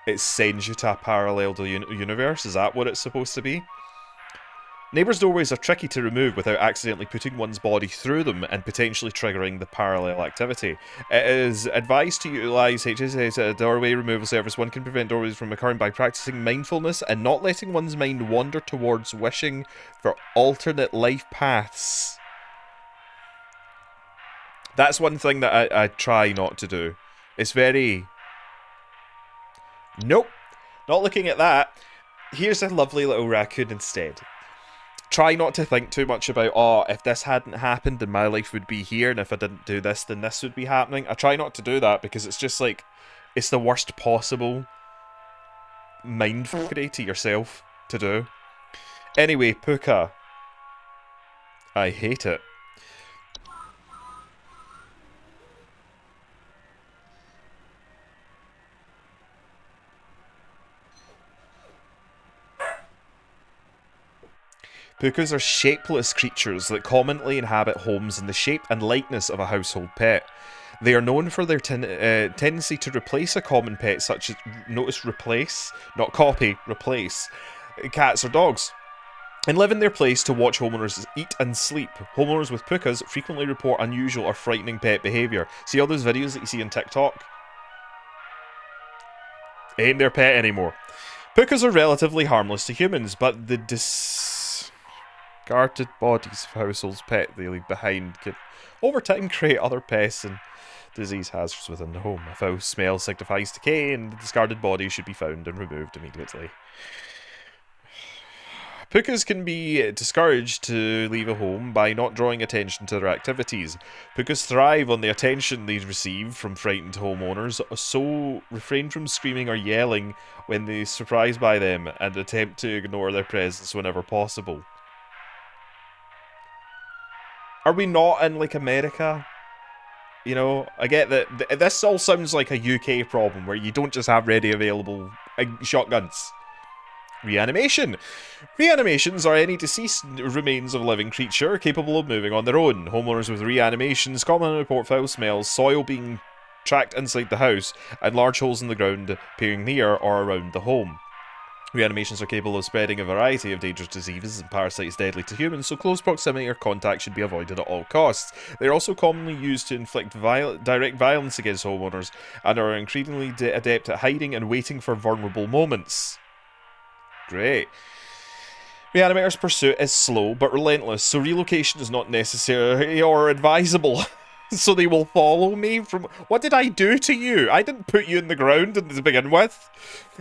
it sends you to a parallel universe? Is that what it's supposed to be? Neighbours' doorways are tricky to remove without accidentally putting one's body through them and potentially triggering the parallel activity. It is advised to utilise HSA's doorway removal service. One can prevent doorways from occurring by practising mindfulness and not letting one's mind wander towards wishing for alternate life paths. That's one thing that I try not to do. It's very... Nope, not looking at that. Here's a lovely little raccoon instead. Try not to think too much about, oh, if this hadn't happened, then my life would be here, and if I didn't do this, then this would be happening. I try not to do that, because it's just like, it's the worst possible mindfuckery to yourself to do. Anyway, Puka. I hate it. Pukas are shapeless creatures that commonly inhabit homes in the shape and likeness of a household pet. They are known for their tendency to replace a common pet, such as, notice replace, not copy, replace, cats or dogs, and live in their place to watch homeowners eat and sleep. Homeowners with pukas frequently report unusual or frightening pet behaviour. See all those videos that you see on TikTok? Ain't their pet anymore. Pukas are relatively harmless to humans, but the discarded bodies of households' pet they leave behind can, over time, create other pests and disease hazards within the home. A foul smell signifies decay, and the discarded body should be found and removed immediately. Pukas can be discouraged to leave a home by not drawing attention to their activities. Pukas thrive on the attention they receive from frightened homeowners, so refrain from screaming or yelling when they're surprised by them and attempt to ignore their presence whenever possible. Are we not in, like, America? You know, I get that this all sounds like a UK problem where you don't just have ready available shotguns. Reanimation. Reanimations are any deceased remains of a living creature capable of moving on their own. Homeowners with reanimations commonly report foul smells, soil being tracked inside the house, and large holes in the ground appearing near or around the home. Reanimations are capable of spreading a variety of dangerous diseases and parasites deadly to humans, so close proximity or contact should be avoided at all costs. They are also commonly used to inflict direct violence against homeowners, and are increasingly adept at hiding and waiting for vulnerable moments. Great. Reanimator's pursuit is slow but relentless, so relocation is not necessary or advisable. So they will follow me from... What did I do to you? I didn't put you in the ground to begin with.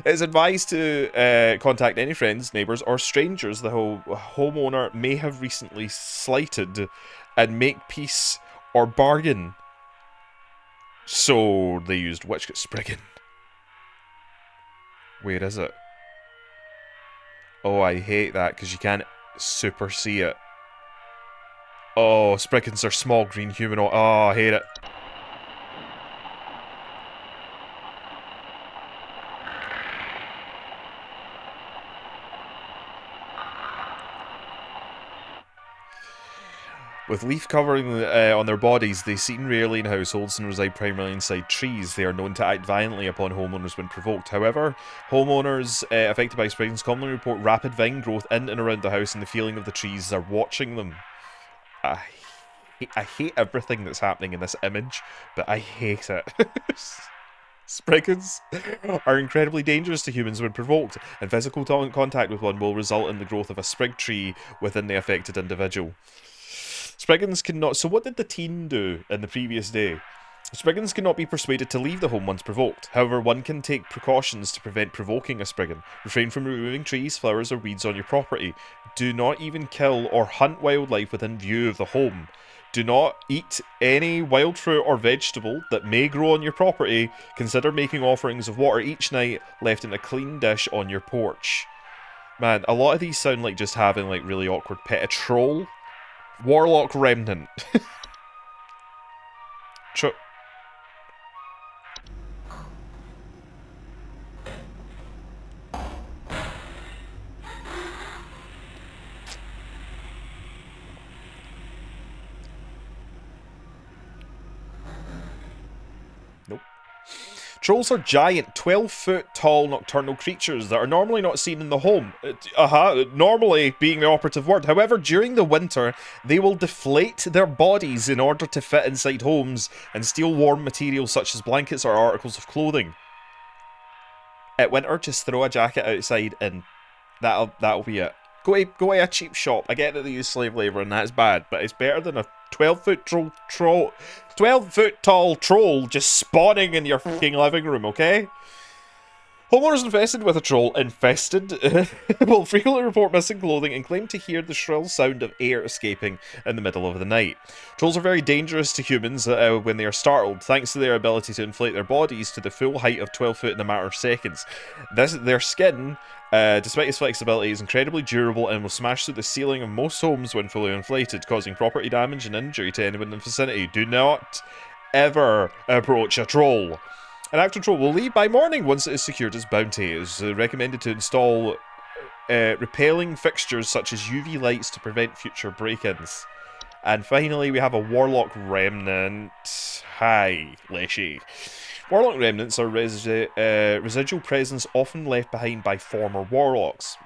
It's advised to contact any friends, neighbours, or strangers the homeowner may have recently slighted and make peace or bargain. So they used Witch Get Spriggan. Where is it? Oh, I hate that because you can't super see it. Oh, Spriggans are small green humanoid. Oh, I hate it. With leaf covering on their bodies, they seen rarely in households and reside primarily inside trees. They are known to act violently upon homeowners when provoked. However, homeowners affected by Spriggans commonly report rapid vine growth in and around the house and the feeling of the trees are watching them. I hate everything that's happening in this image, but I hate it. Spriggans are incredibly dangerous to humans when provoked, and physical contact with one will result in the growth of a sprig tree within the affected individual. Spriggans cannot... So what did the teen do in the previous day? Spriggans cannot be persuaded to leave the home once provoked. However, one can take precautions to prevent provoking a Spriggan. Refrain from removing trees, flowers, or weeds on your property. Do not even kill or hunt wildlife within view of the home. Do not eat any wild fruit or vegetable that may grow on your property. Consider making offerings of water each night left in a clean dish on your porch. Man, a lot of these sound like just having like really awkward pet. A troll? Warlock Remnant. Nope. Trolls are giant, 12-foot tall nocturnal creatures that are normally not seen in the home. Normally being the operative word. However, during the winter, they will deflate their bodies in order to fit inside homes and steal warm materials such as blankets or articles of clothing. At winter, just throw a jacket outside and that'll be it. Go to a cheap shop. I get that they use slave labour and that's bad, but it's better than a 12-foot tall troll just spawning in your fucking living room, okay? Homeowners infested with a troll will frequently report missing clothing and claim to hear the shrill sound of air escaping in the middle of the night. Trolls are very dangerous to humans when they are startled, thanks to their ability to inflate their bodies to the full height of 12 foot in a matter of seconds. Their skin, despite its flexibility, is incredibly durable and will smash through the ceiling of most homes when fully inflated, causing property damage and injury to anyone in the vicinity. Do not ever approach a troll. An active troll will leave by morning once it has secured its bounty. It is recommended to install repelling fixtures such as UV lights to prevent future break-ins. And finally, we have a Warlock Remnant. Hi, Leshy. Warlock Remnants are residual presence often left behind by former Warlocks.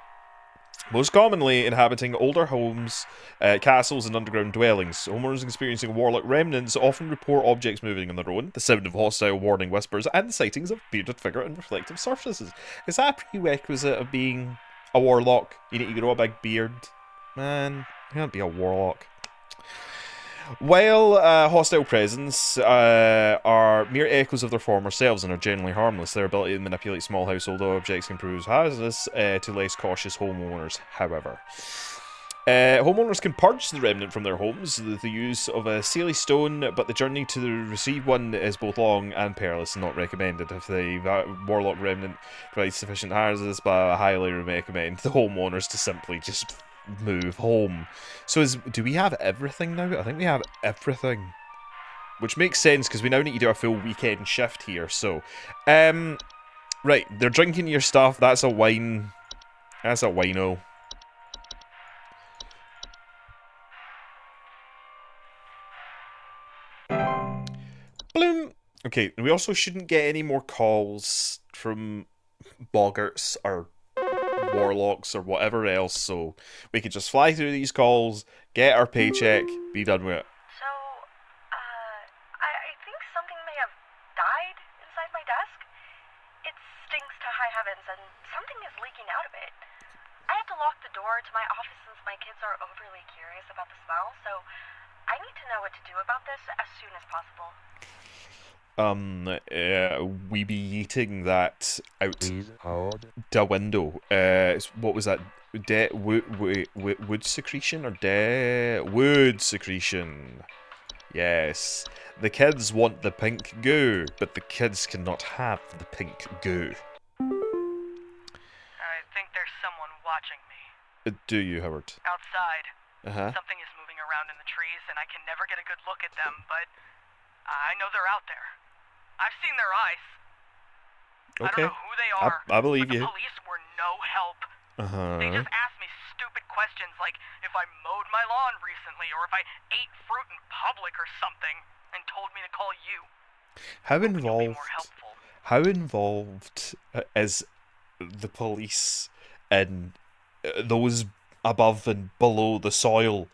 Most commonly inhabiting older homes, castles, and underground dwellings. Homeowners experiencing Warlock Remnants often report objects moving on their own, the sound of hostile warning whispers, and the sightings of bearded figure and reflective surfaces. Is that a prerequisite of being a Warlock? You need to grow a big beard? Man, you can't be a Warlock. While hostile presence are mere echoes of their former selves and are generally harmless, their ability to manipulate small household objects can prove hazardous to less cautious homeowners, however. Homeowners can purge the remnant from their homes with the use of a Sealy stone, but the journey to receive one is both long and perilous and not recommended. If the Warlock remnant provides sufficient hazardous, but I highly recommend the homeowners to simply just move home. So do we have everything now? I think we have everything, which makes sense because we now need to do a full weekend shift here. So right, they're drinking your stuff. That's a wine. That's a wino. Bloom. Okay, we also shouldn't get any more calls from boggarts or Warlocks or whatever else, so we could just fly through these calls, get our paycheck, be done with it. So, I think something may have died inside my desk. It stinks to high heavens, and something is leaking out of it. I have to lock the door to my office since my kids are overly curious about the smell, so I need to know what to do about this as soon as possible. We be eating that out Please hold. the window. What was that? Wood secretion or wood secretion? Yes. The kids want the pink goo, but the kids cannot have the pink goo. I think there's someone watching me. Do you, Howard? Outside. Uh-huh. Something is moving around in the trees, and I can never get a good look at them, but I know they're out there. I've seen their eyes. Okay. I don't know who they are. I believe but you. The police were no help. They Uh-huh. just asked me stupid questions like if I mowed my lawn recently or if I ate fruit in public or something, and told me to call you. How Hoping you'll be involved? more helpful. How involved is the police in those above and below the soil?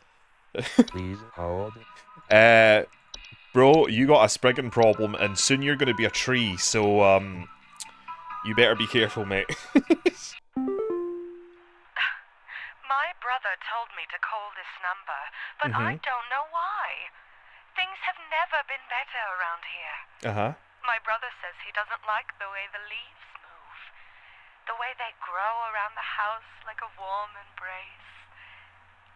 Please hold. Bro, you got a sprigging problem, and soon you're going to be a tree, so, you better be careful, mate. My brother told me to call this number, but I don't know why. Things have never been better around here. Uh-huh. My brother says he doesn't like the way the leaves move, the way they grow around the house like a warm embrace.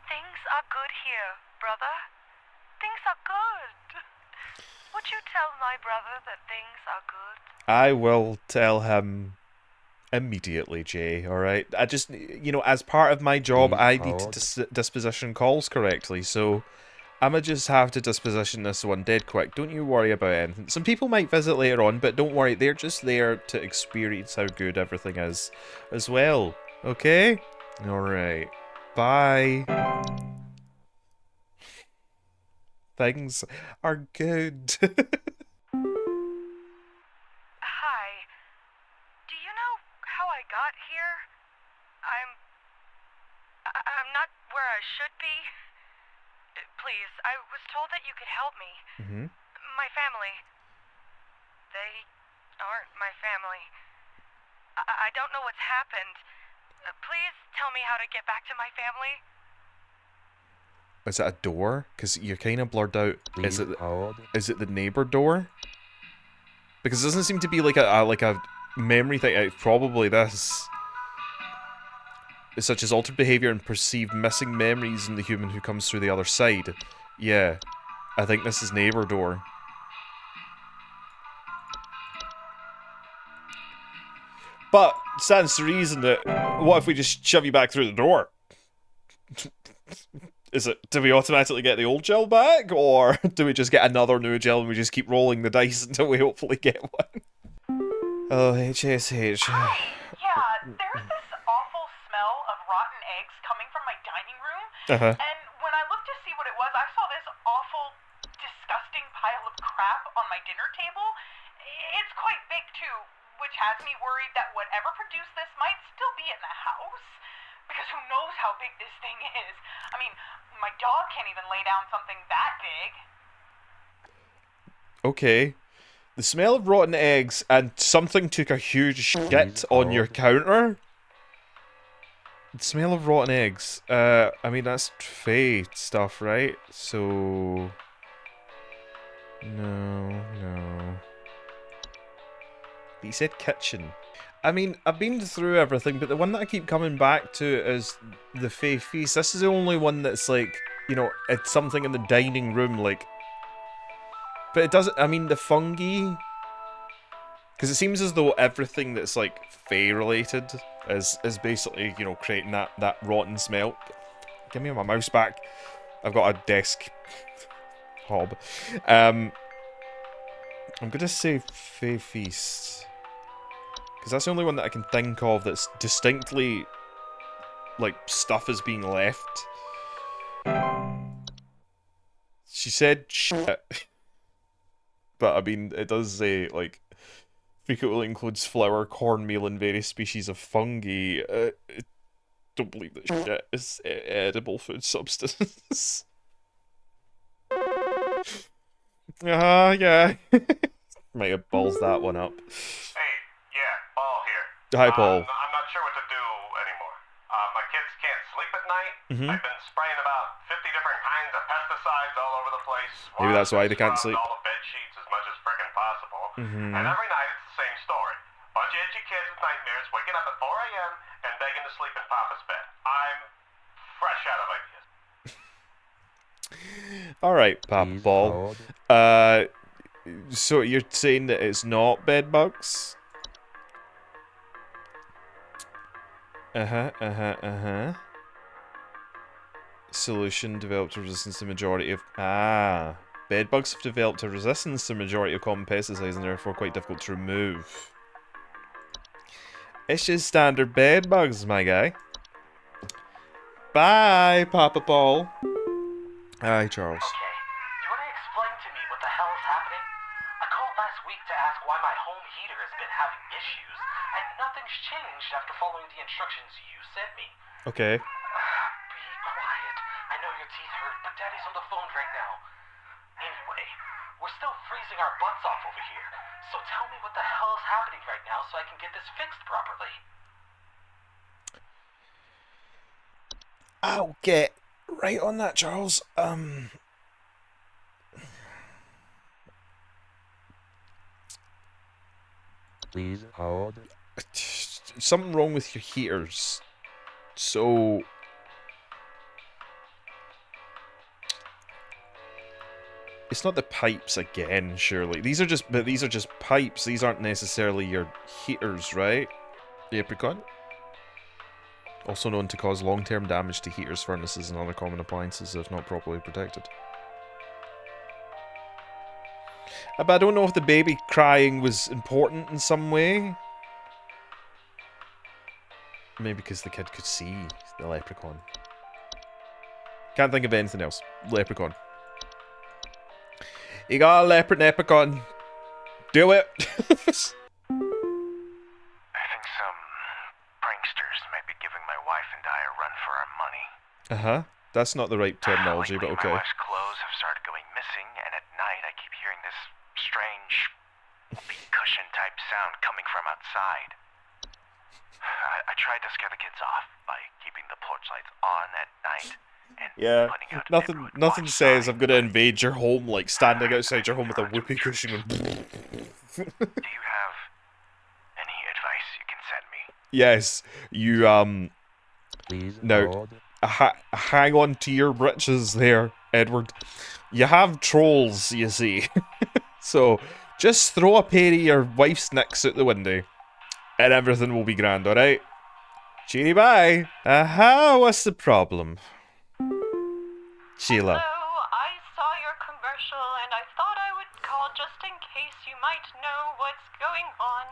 Things are good here, brother. Things are good. Would you tell my brother that things are good? I will tell him immediately, Jay, alright? I just, as part of my job, I need to disposition calls correctly, so I'ma just have to disposition this one dead quick. Don't you worry about anything. Some people might visit later on, but don't worry, they're just there to experience how good everything is as well, okay? Alright. Bye. Things are good. Hi. Do you know how I got here? I'm not where I should be. Please, I was told that you could help me. My family. They aren't my family. I don't know what's happened. Please tell me how to get back to my family. Is it a door? Because you're kind of blurred out. Please hold. Is it the neighbor door? Because it doesn't seem to be like a memory thing. It's probably this. Such as altered behavior and perceived missing memories in the human who comes through the other side. Yeah. I think this is neighbor door. But stands to reason that what if we just shove you back through the door? Is it, do we automatically get the old gel back, or do we just get another new gel and we just keep rolling the dice until we hopefully get one? Oh, HSH. Yeah, there's this awful smell of rotten eggs coming from my dining room. Uh-huh. And when I looked to see what it was, I saw this awful, disgusting pile of crap on my dinner table. It's quite big, too, which has me worried that whatever produced this might still be in the house. Because who knows how big this thing is. I mean, my dog can't even lay down something that big. Okay. The smell of rotten eggs and something took a huge shit on your counter? The smell of rotten eggs. I mean, that's Faye stuff, right? So... No. He said kitchen. I mean, I've been through everything, but the one that I keep coming back to is the Fae Feast. This is the only one that's like, you know, it's something in the dining room, like... But it doesn't, I mean, the fungi... Because it seems as though everything that's, like, Fae-related is basically, you know, creating that rotten smell. Give me my mouse back. I've got a desk hob. I'm gonna say Fae Feast. Because that's the only one that I can think of that's distinctly, like, stuff is being left. She said shit. But, I mean, it does say, like, frequently includes flour, cornmeal, and various species of fungi. I don't believe that shit is edible food substance. Yeah. Might have balls that one up. Hey, yeah, Paul here. Hi, Paul. I'm not sure what to do anymore. My kids can't sleep at night. Mhm. I've been spraying about 50 different kinds of pesticides all over the place. Maybe that's why they can't sleep. All the bed sheets as much as frickin' possible. Mhm. And every night it's the same story. Bunch of itchy kids with nightmares waking up at 4 a.m. and begging to sleep in Papa's bed. I'm fresh out of ideas. Alright, Papa Ball. So you're saying that it's not bed bugs? Solution developed a resistance to the majority of... Bed bugs have developed a resistance to the majority of common pesticides and therefore quite difficult to remove. It's just standard bed bugs, my guy. Bye, Papa Paul. Hi, Charles. Okay, you want to explain to me what the hell is happening? I called last week to ask why my home heater has been having issues, and nothing's changed after following the instructions you sent me. Okay. Be quiet. I know your teeth hurt, but Daddy's on the phone right now. Anyway, we're still freezing our butts off over here, so tell me what the hell is happening right now so I can get this fixed properly. I'll get right on that, Charles. Please hold. Something wrong with your heaters. So... It's not the pipes again, surely. These are just pipes. These aren't necessarily your heaters, right? Apricot? Also known to cause long-term damage to heaters, furnaces, and other common appliances if not properly protected. But I don't know if the baby crying was important in some way. Maybe because the kid could see the leprechaun. Can't think of anything else. Leprechaun. You got a leprechaun. Do it. I think some pranksters might be giving my wife and I a run for our money. That's not the right terminology, but Lately, okay. my wife's clothes have started going missing, and at night I keep hearing this strange whoopee cushion type sound coming from outside. I tried to scare the kids off by keeping the porch lights on at night. And Yeah, putting out a neighborhood nothing watch says sign. I'm gonna invade your home like standing outside your home with a whoopee cushion. And... Do you have any Yes, you Please now hold. hang on to your britches there, Edward. You have trolls, you see. So just throw a pair of your wife's nicks out the window, and everything will be grand, alright? Cheery bye. Aha, what's the problem? Sheila. Hello, I saw your commercial and I thought I would call just in case you might know what's going on.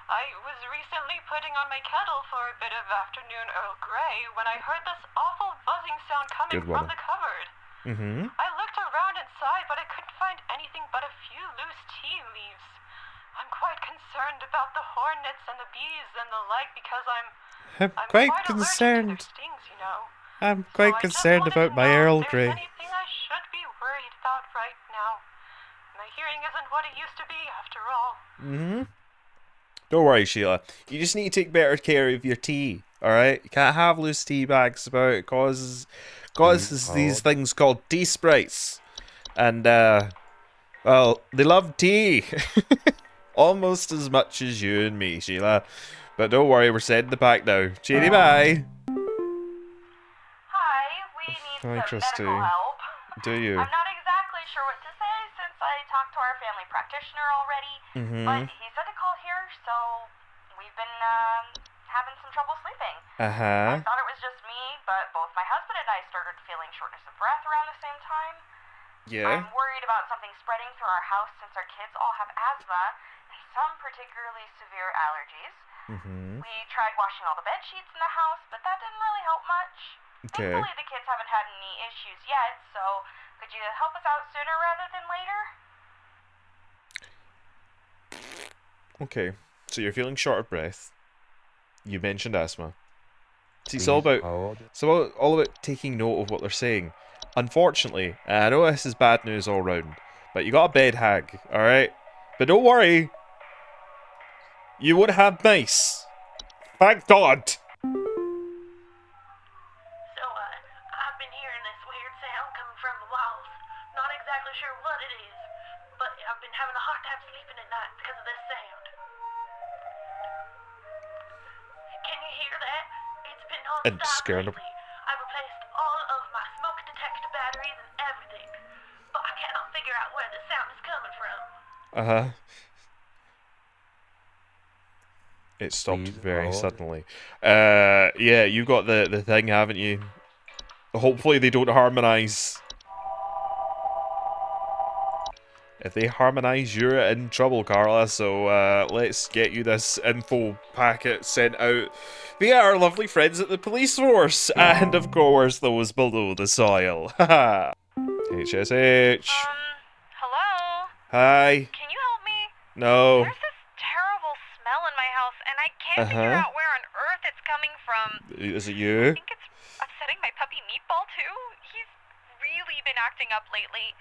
I was recently putting on my kettle for a bit of afternoon Earl Grey when I heard this awful buzzing sound coming Good from one. the cupboard. Mm-hmm. I looked around inside, but I couldn't find anything but a few loose tea leaves. I'm quite concerned about the hornets and the bees and the like because I'm quite quite allergic to concerned. their stings, you know. I'm So quite I just concerned wanted about to my know Earl if there's Grey. anything I should be worried about right now. My hearing isn't what it used to be, after all. Mm-hmm. Don't worry, Sheila. You just need to take better care of your tea, alright? You can't have loose tea bags about. It causes these things called tea sprites. And, well, they love tea. Almost as much as you and me, Sheila. But don't worry, we're sending the pack now. Cheery bye. Hi, we need Hi, some Christy. medical help. Do you? I'm not exactly sure what to say since I talked to our family practitioner already, but he said to call here, so we've been having some trouble sleeping. I thought it was just me, but both my husband and I started feeling shortness of breath around the same time. Yeah? I'm worried about something spreading through our house since our kids all have asthma and some particularly severe allergies. We tried washing all the bed sheets in the house, but that didn't really help much. Okay. Thankfully, the kids haven't had any issues yet, so could you help us out sooner rather than later? Okay. So you're feeling short of breath. You mentioned asthma. See, it's all about all about taking note of what they're saying. Unfortunately, and I know this is bad news all round, but you got a bed hag, alright? But don't worry. You won't have mice. Thank God. So, I've been hearing this weird sound coming from the walls. Not exactly sure what it is, but I've been having a hard time sleeping at night because of this sound. Can you hear that? It's been And non-stop scaring them. lately. I've replaced all of my smoke detector batteries and everything, but I cannot figure out where the sound is coming from. Uh-huh. It stopped Please very hold. suddenly. Yeah, you got the thing, haven't you? Hopefully they don't harmonise. If they harmonise, you're in trouble, Carla. So let's get you this info packet sent out via our lovely friends at the police force. And of course, those below the soil. Haha. HSH. Hello? Hi. Can you help me? No. There's this terrible smell in my house, and I can't figure Uh-huh. out where on earth it's coming from. Is it I you? think it's upsetting my puppy Meatball, too. He's really been acting up lately.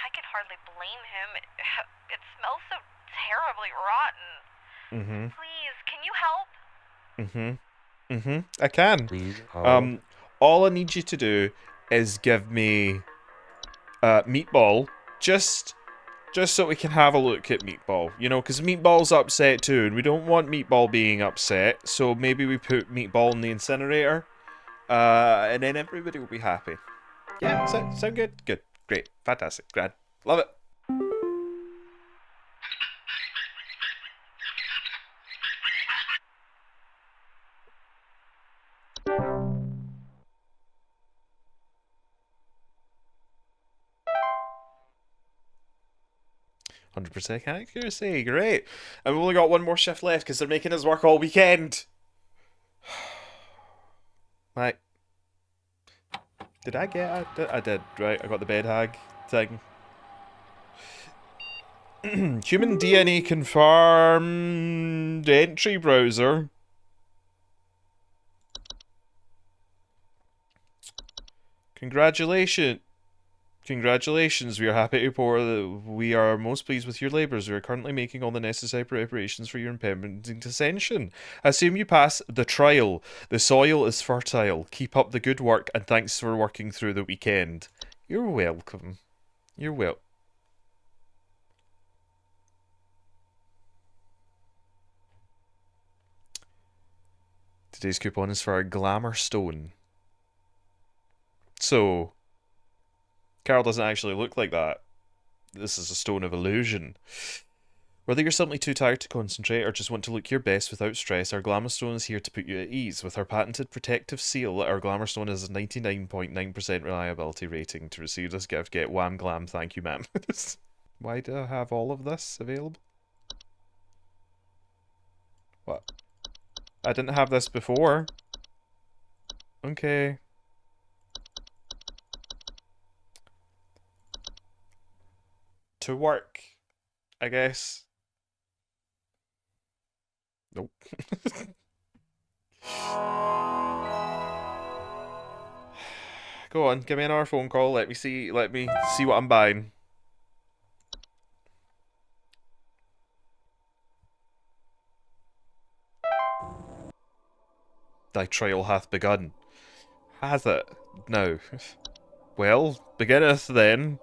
I could hardly blame him. It smells so terribly rotten. Mm-hmm. Please, can you help? Mm-hmm. Mm-hmm. I can. Please hold. All I need you to do is give me Meatball, just so we can have a look at Meatball, you know, because Meatball's upset too, and we don't want Meatball being upset, so maybe we put Meatball in the incinerator, and then everybody will be happy. Yeah, sound good? Good. Great. Fantastic. Grand. Love it. %, accuracy, great. And we've only got one more shift left because they're making us work all weekend. Right. Did I get it? I did, right. I got the bed hag thing. Human DNA confirmed entry browser. Congratulations, we are happy to report that we are most pleased with your labours. We are currently making all the necessary preparations for your impending ascension. Assume you pass the trial. The soil is fertile. Keep up the good work, and thanks for working through the weekend. You're welcome. You're welcome. Today's coupon is for a glamour stone. So, Carol doesn't actually look like that. This is a stone of illusion. Whether you're simply too tired to concentrate or just want to look your best without stress, our Glamour Stone is here to put you at ease. With our patented protective seal, our Glamour Stone has a 99.9% reliability rating. To receive this gift, get wham glam, thank you ma'am. Why do I have all of this available? What? I didn't have this before. Okay. To work, I guess. Nope. Go on, give me another phone call. Let me see what I'm buying. Thy trial hath begun. Hath it? No. Well, beginneth then.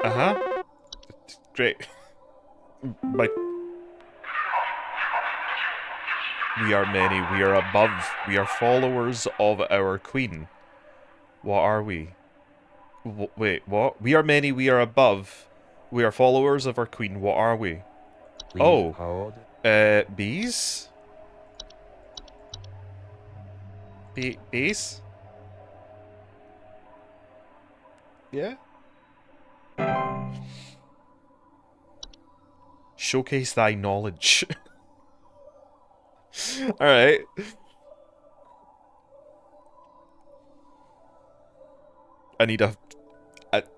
Uh-huh. Great. My... We are many, we are above, we are followers of our queen. What are we? Wait, what? We are many, we are above, we are followers of our queen. What are we? Please Oh. hold. Bees? Bees? Yeah? Showcase thy knowledge. Alright. I need a... It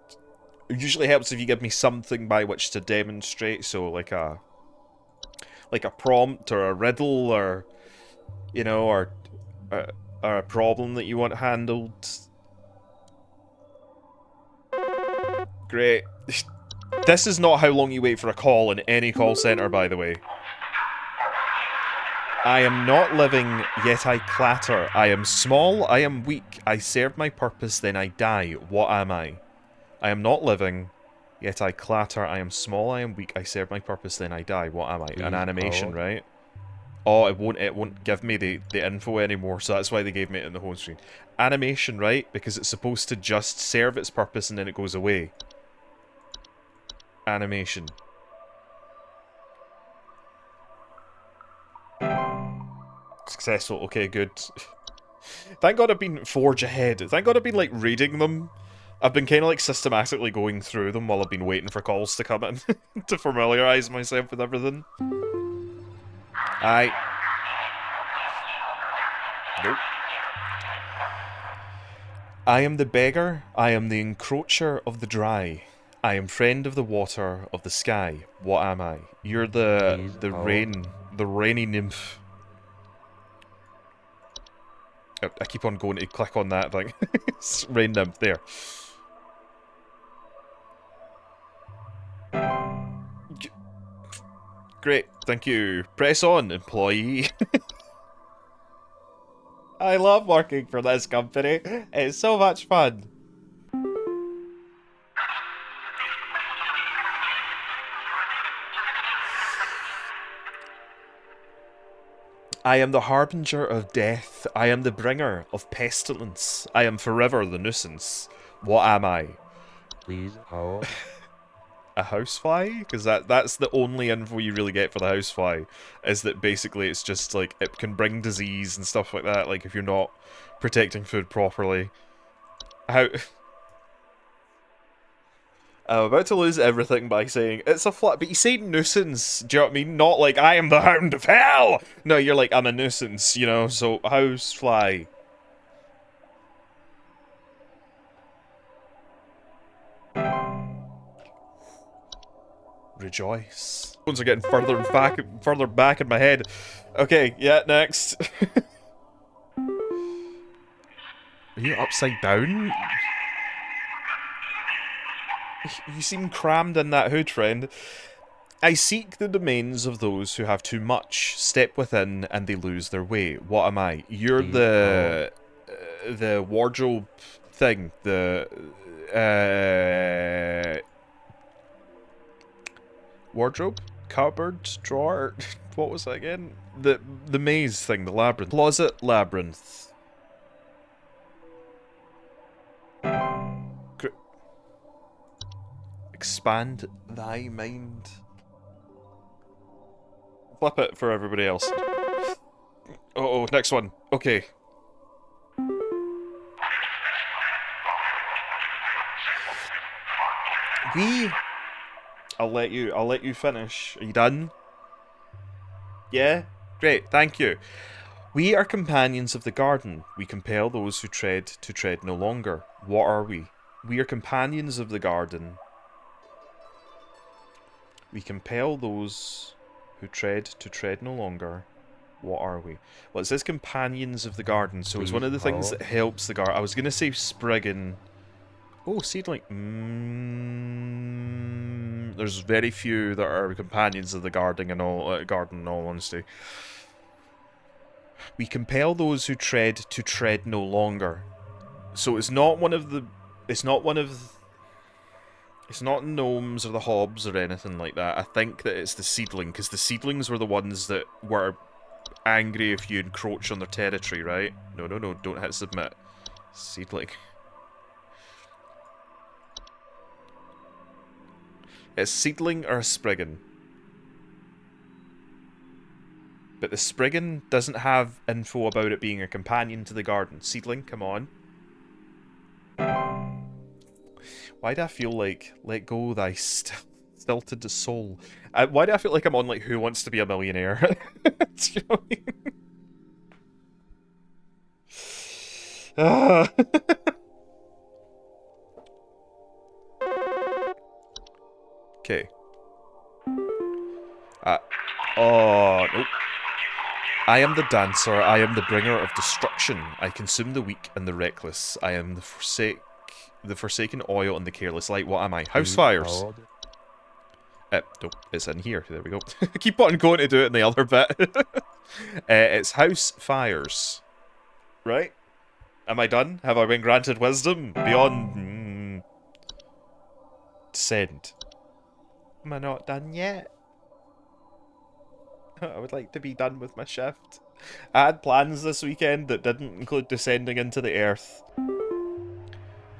usually helps if you give me something by which to demonstrate, so like a prompt or a riddle or, you know, or a problem that you want handled. Great. This is not how long you wait for a call in any call centre, by the way. I am not living, yet I clatter. I am small, I am weak. I serve my purpose, then I die. What am I? I am not living, yet I clatter. I am small, I am weak. I serve my purpose, then I die. What am I? An animation, right? Oh, it won't give me the info anymore, so that's why they gave me it in the home screen. Animation, right? Because it's supposed to just serve its purpose and then it goes away. Animation. Successful. Okay, good. Thank God I've been forge ahead. Thank God I've been, like, reading them. I've been kind of, like, systematically going through them while I've been waiting for calls to come in. To familiarise myself with everything. Aye. Nope. I am the beggar. I am the encroacher of the dry. I am friend of the water, of the sky. What am I? You're the rainy nymph. I keep on going to click on that thing. It's rain nymph, there. Great, thank you. Press on, employee. I love working for this company. It's so much fun. I am the harbinger of death. I am the bringer of pestilence. I am forever the nuisance. What am I? Please hold. A housefly? Because that's the only info you really get for the housefly, is that basically it's just like it can bring disease and stuff like that, like if you're not protecting food properly. How... I'm about to lose everything by saying, it's a fly, but you say nuisance, do you know what I mean? Not like, I am the hound of hell! No, you're like, I'm a nuisance, you know, so, housefly. Rejoice. Ones are getting further and further back in my head. Okay, yeah, next. Are you upside down? You seem crammed in that hood, friend. I seek the domains of those who have too much. Step within and they lose their way. What am I? You're the wardrobe thing. The wardrobe? cupboard, drawer. What was that again? The maze thing, the labyrinth. Closet, labyrinth. Expand thy mind. Flip it for everybody else. Oh, next one. Okay. I'll let you finish. Are you done? Yeah? Great, thank you. We are companions of the garden. We compel those who tread to tread no longer. What are we? We are companions of the garden. We compel those who tread to tread no longer. What are we? Well, it says companions of the garden, so it's one of the things that helps the garden. I was going to say Spriggan. Oh, seedling. There's very few that are companions of the garden in all honesty. We compel those who tread to tread no longer. So it's not one of the... It's not gnomes or the hobs or anything like that. I think that it's the seedling, because the seedlings were the ones that were angry if you encroach on their territory, right? No, don't hit submit. Seedling. It's seedling or a Spriggan. But the Spriggan doesn't have info about it being a companion to the garden. Seedling, come on. Why do I feel like let go thy stilted soul? Why do I feel like I'm on like Who Wants to Be a Millionaire? Do you know what I mean? Okay. Oh, nope. I am the dancer, I am the bringer of destruction. I consume the weak and the reckless. I am the forsaken oil and the careless light. What am I? House fires. Nope, it's in here. There we go. I keep on going to do it in the other bit. It's house fires. Right? Am I done? Have I been granted wisdom? Beyond... descend. Am I not done yet? I would like to be done with my shift. I had plans this weekend that didn't include descending into the earth.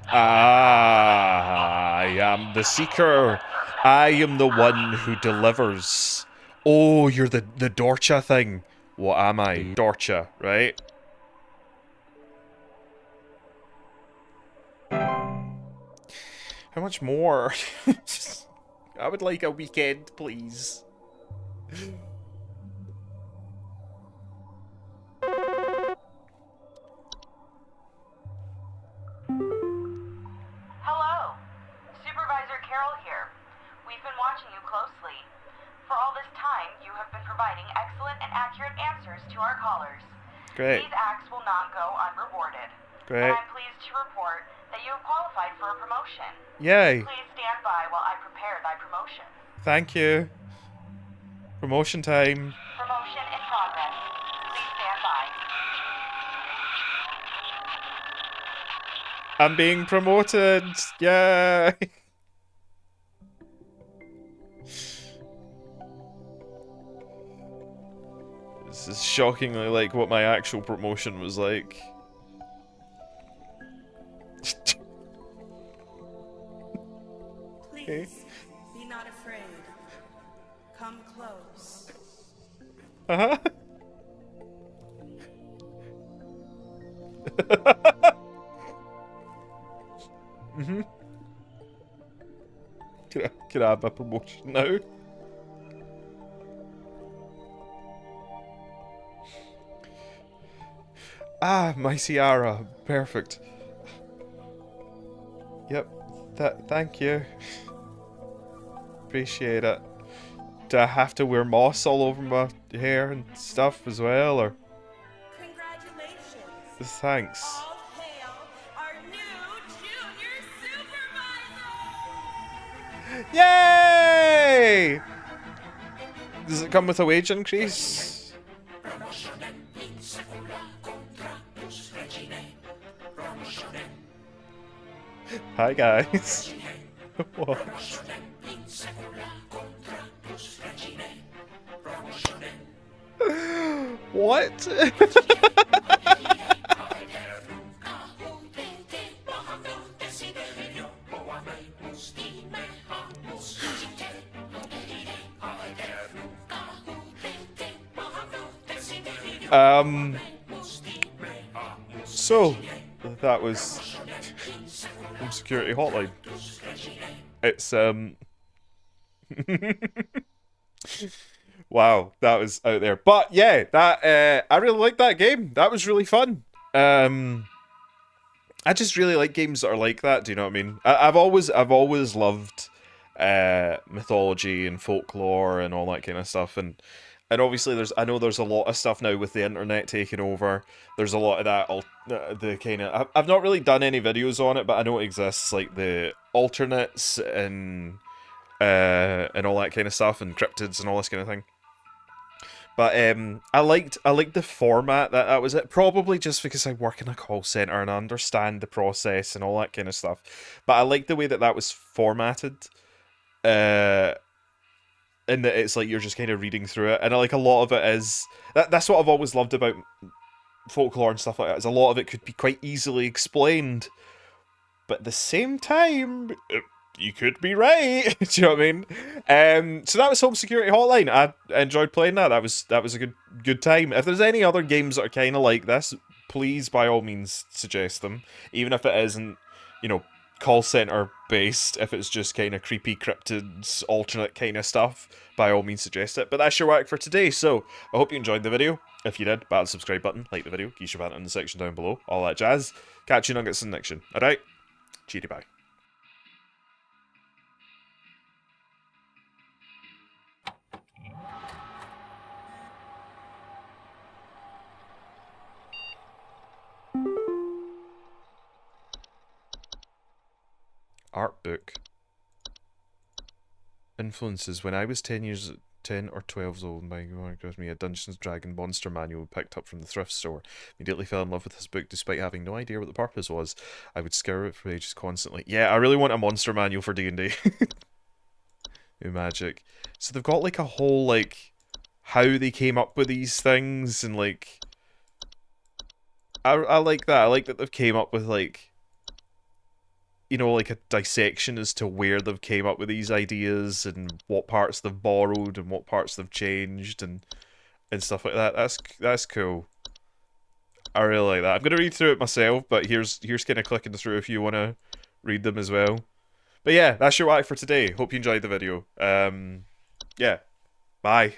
I am the seeker. I am the one who delivers. Oh, you're the Dorcha thing. What am I? Dorcha, right? How much more? I would like a weekend, please. Hello, Supervisor Carroll here. We've been watching you closely. For all this time, you have been providing excellent and accurate answers to our callers. Great. These acts will not go unrewarded. Great. And I'm pleased to report that you have qualified for a promotion. Yay. Please stand by while I prepare thy promotion. Thank you. Promotion time. Promotion in progress. Please stand by. I'm being promoted. Yay. This is shockingly like what my actual promotion was like. Please, be not afraid. Come close. Uh-huh. Mm-hmm. Can I have my promotion now? Ah, my Ciara. Perfect. Yep. Thank you. Appreciate it. Do I have to wear moss all over my hair and stuff as well, or? Congratulations. Thanks. All hail our new junior supervisor! Yay! Does it come with a wage increase? Hi guys. What? What? So that was Home Security Hotline. It's wow, that was out there. But yeah, that I really liked that game. That was really fun. I just really like games that are like that. Do you know what I mean? I've always loved mythology and folklore and all that kind of stuff. And obviously, I know there's a lot of stuff now with the internet taking over. There's a lot of that, the kind of... I've not really done any videos on it, but I know it exists, like the alternates and all that kind of stuff, and cryptids and all this kind of thing. But I liked the format that was it. Probably just because I work in a call center and I understand the process and all that kind of stuff. But I like the way that was formatted. In that it's like you're just kind of reading through it, and like a lot of it is that's what I've always loved about folklore and stuff like that. Is a lot of it could be quite easily explained, but at the same time, you could be right. Do you know what I mean? So that was Home Security Hotline. I enjoyed playing that. That was a good time. If there's any other games that are kind of like this, please by all means suggest them, even if it isn't, you know, call center based. If it's just kind of creepy cryptids, alternate kind of stuff, by all means suggest it. But that's your work for today. So I hope you enjoyed the video. If you did, bat the subscribe button, like the video, geesh about it in the section down below, all that jazz. Catch you nuggets in the next one. Alright, cheery bye. Art book. Influences. When I was 10 or 12 years old, my grandma gave me a Dungeons & Dragon monster manual picked up from the thrift store. Immediately fell in love with this book despite having no idea what the purpose was. I would scour it for pages constantly. Yeah, I really want a monster manual for D&D. New Magic. So they've got like a whole like how they came up with these things, and like I like that. I like that they've came up with like, you know, like a dissection as to where they've came up with these ideas and what parts they've borrowed and what parts they've changed and stuff like that. That's cool. I really like that. I'm gonna read through it myself, but here's kind of clicking through if you want to read them as well. But yeah, that's your whack for today. Hope you enjoyed the video. Yeah, bye.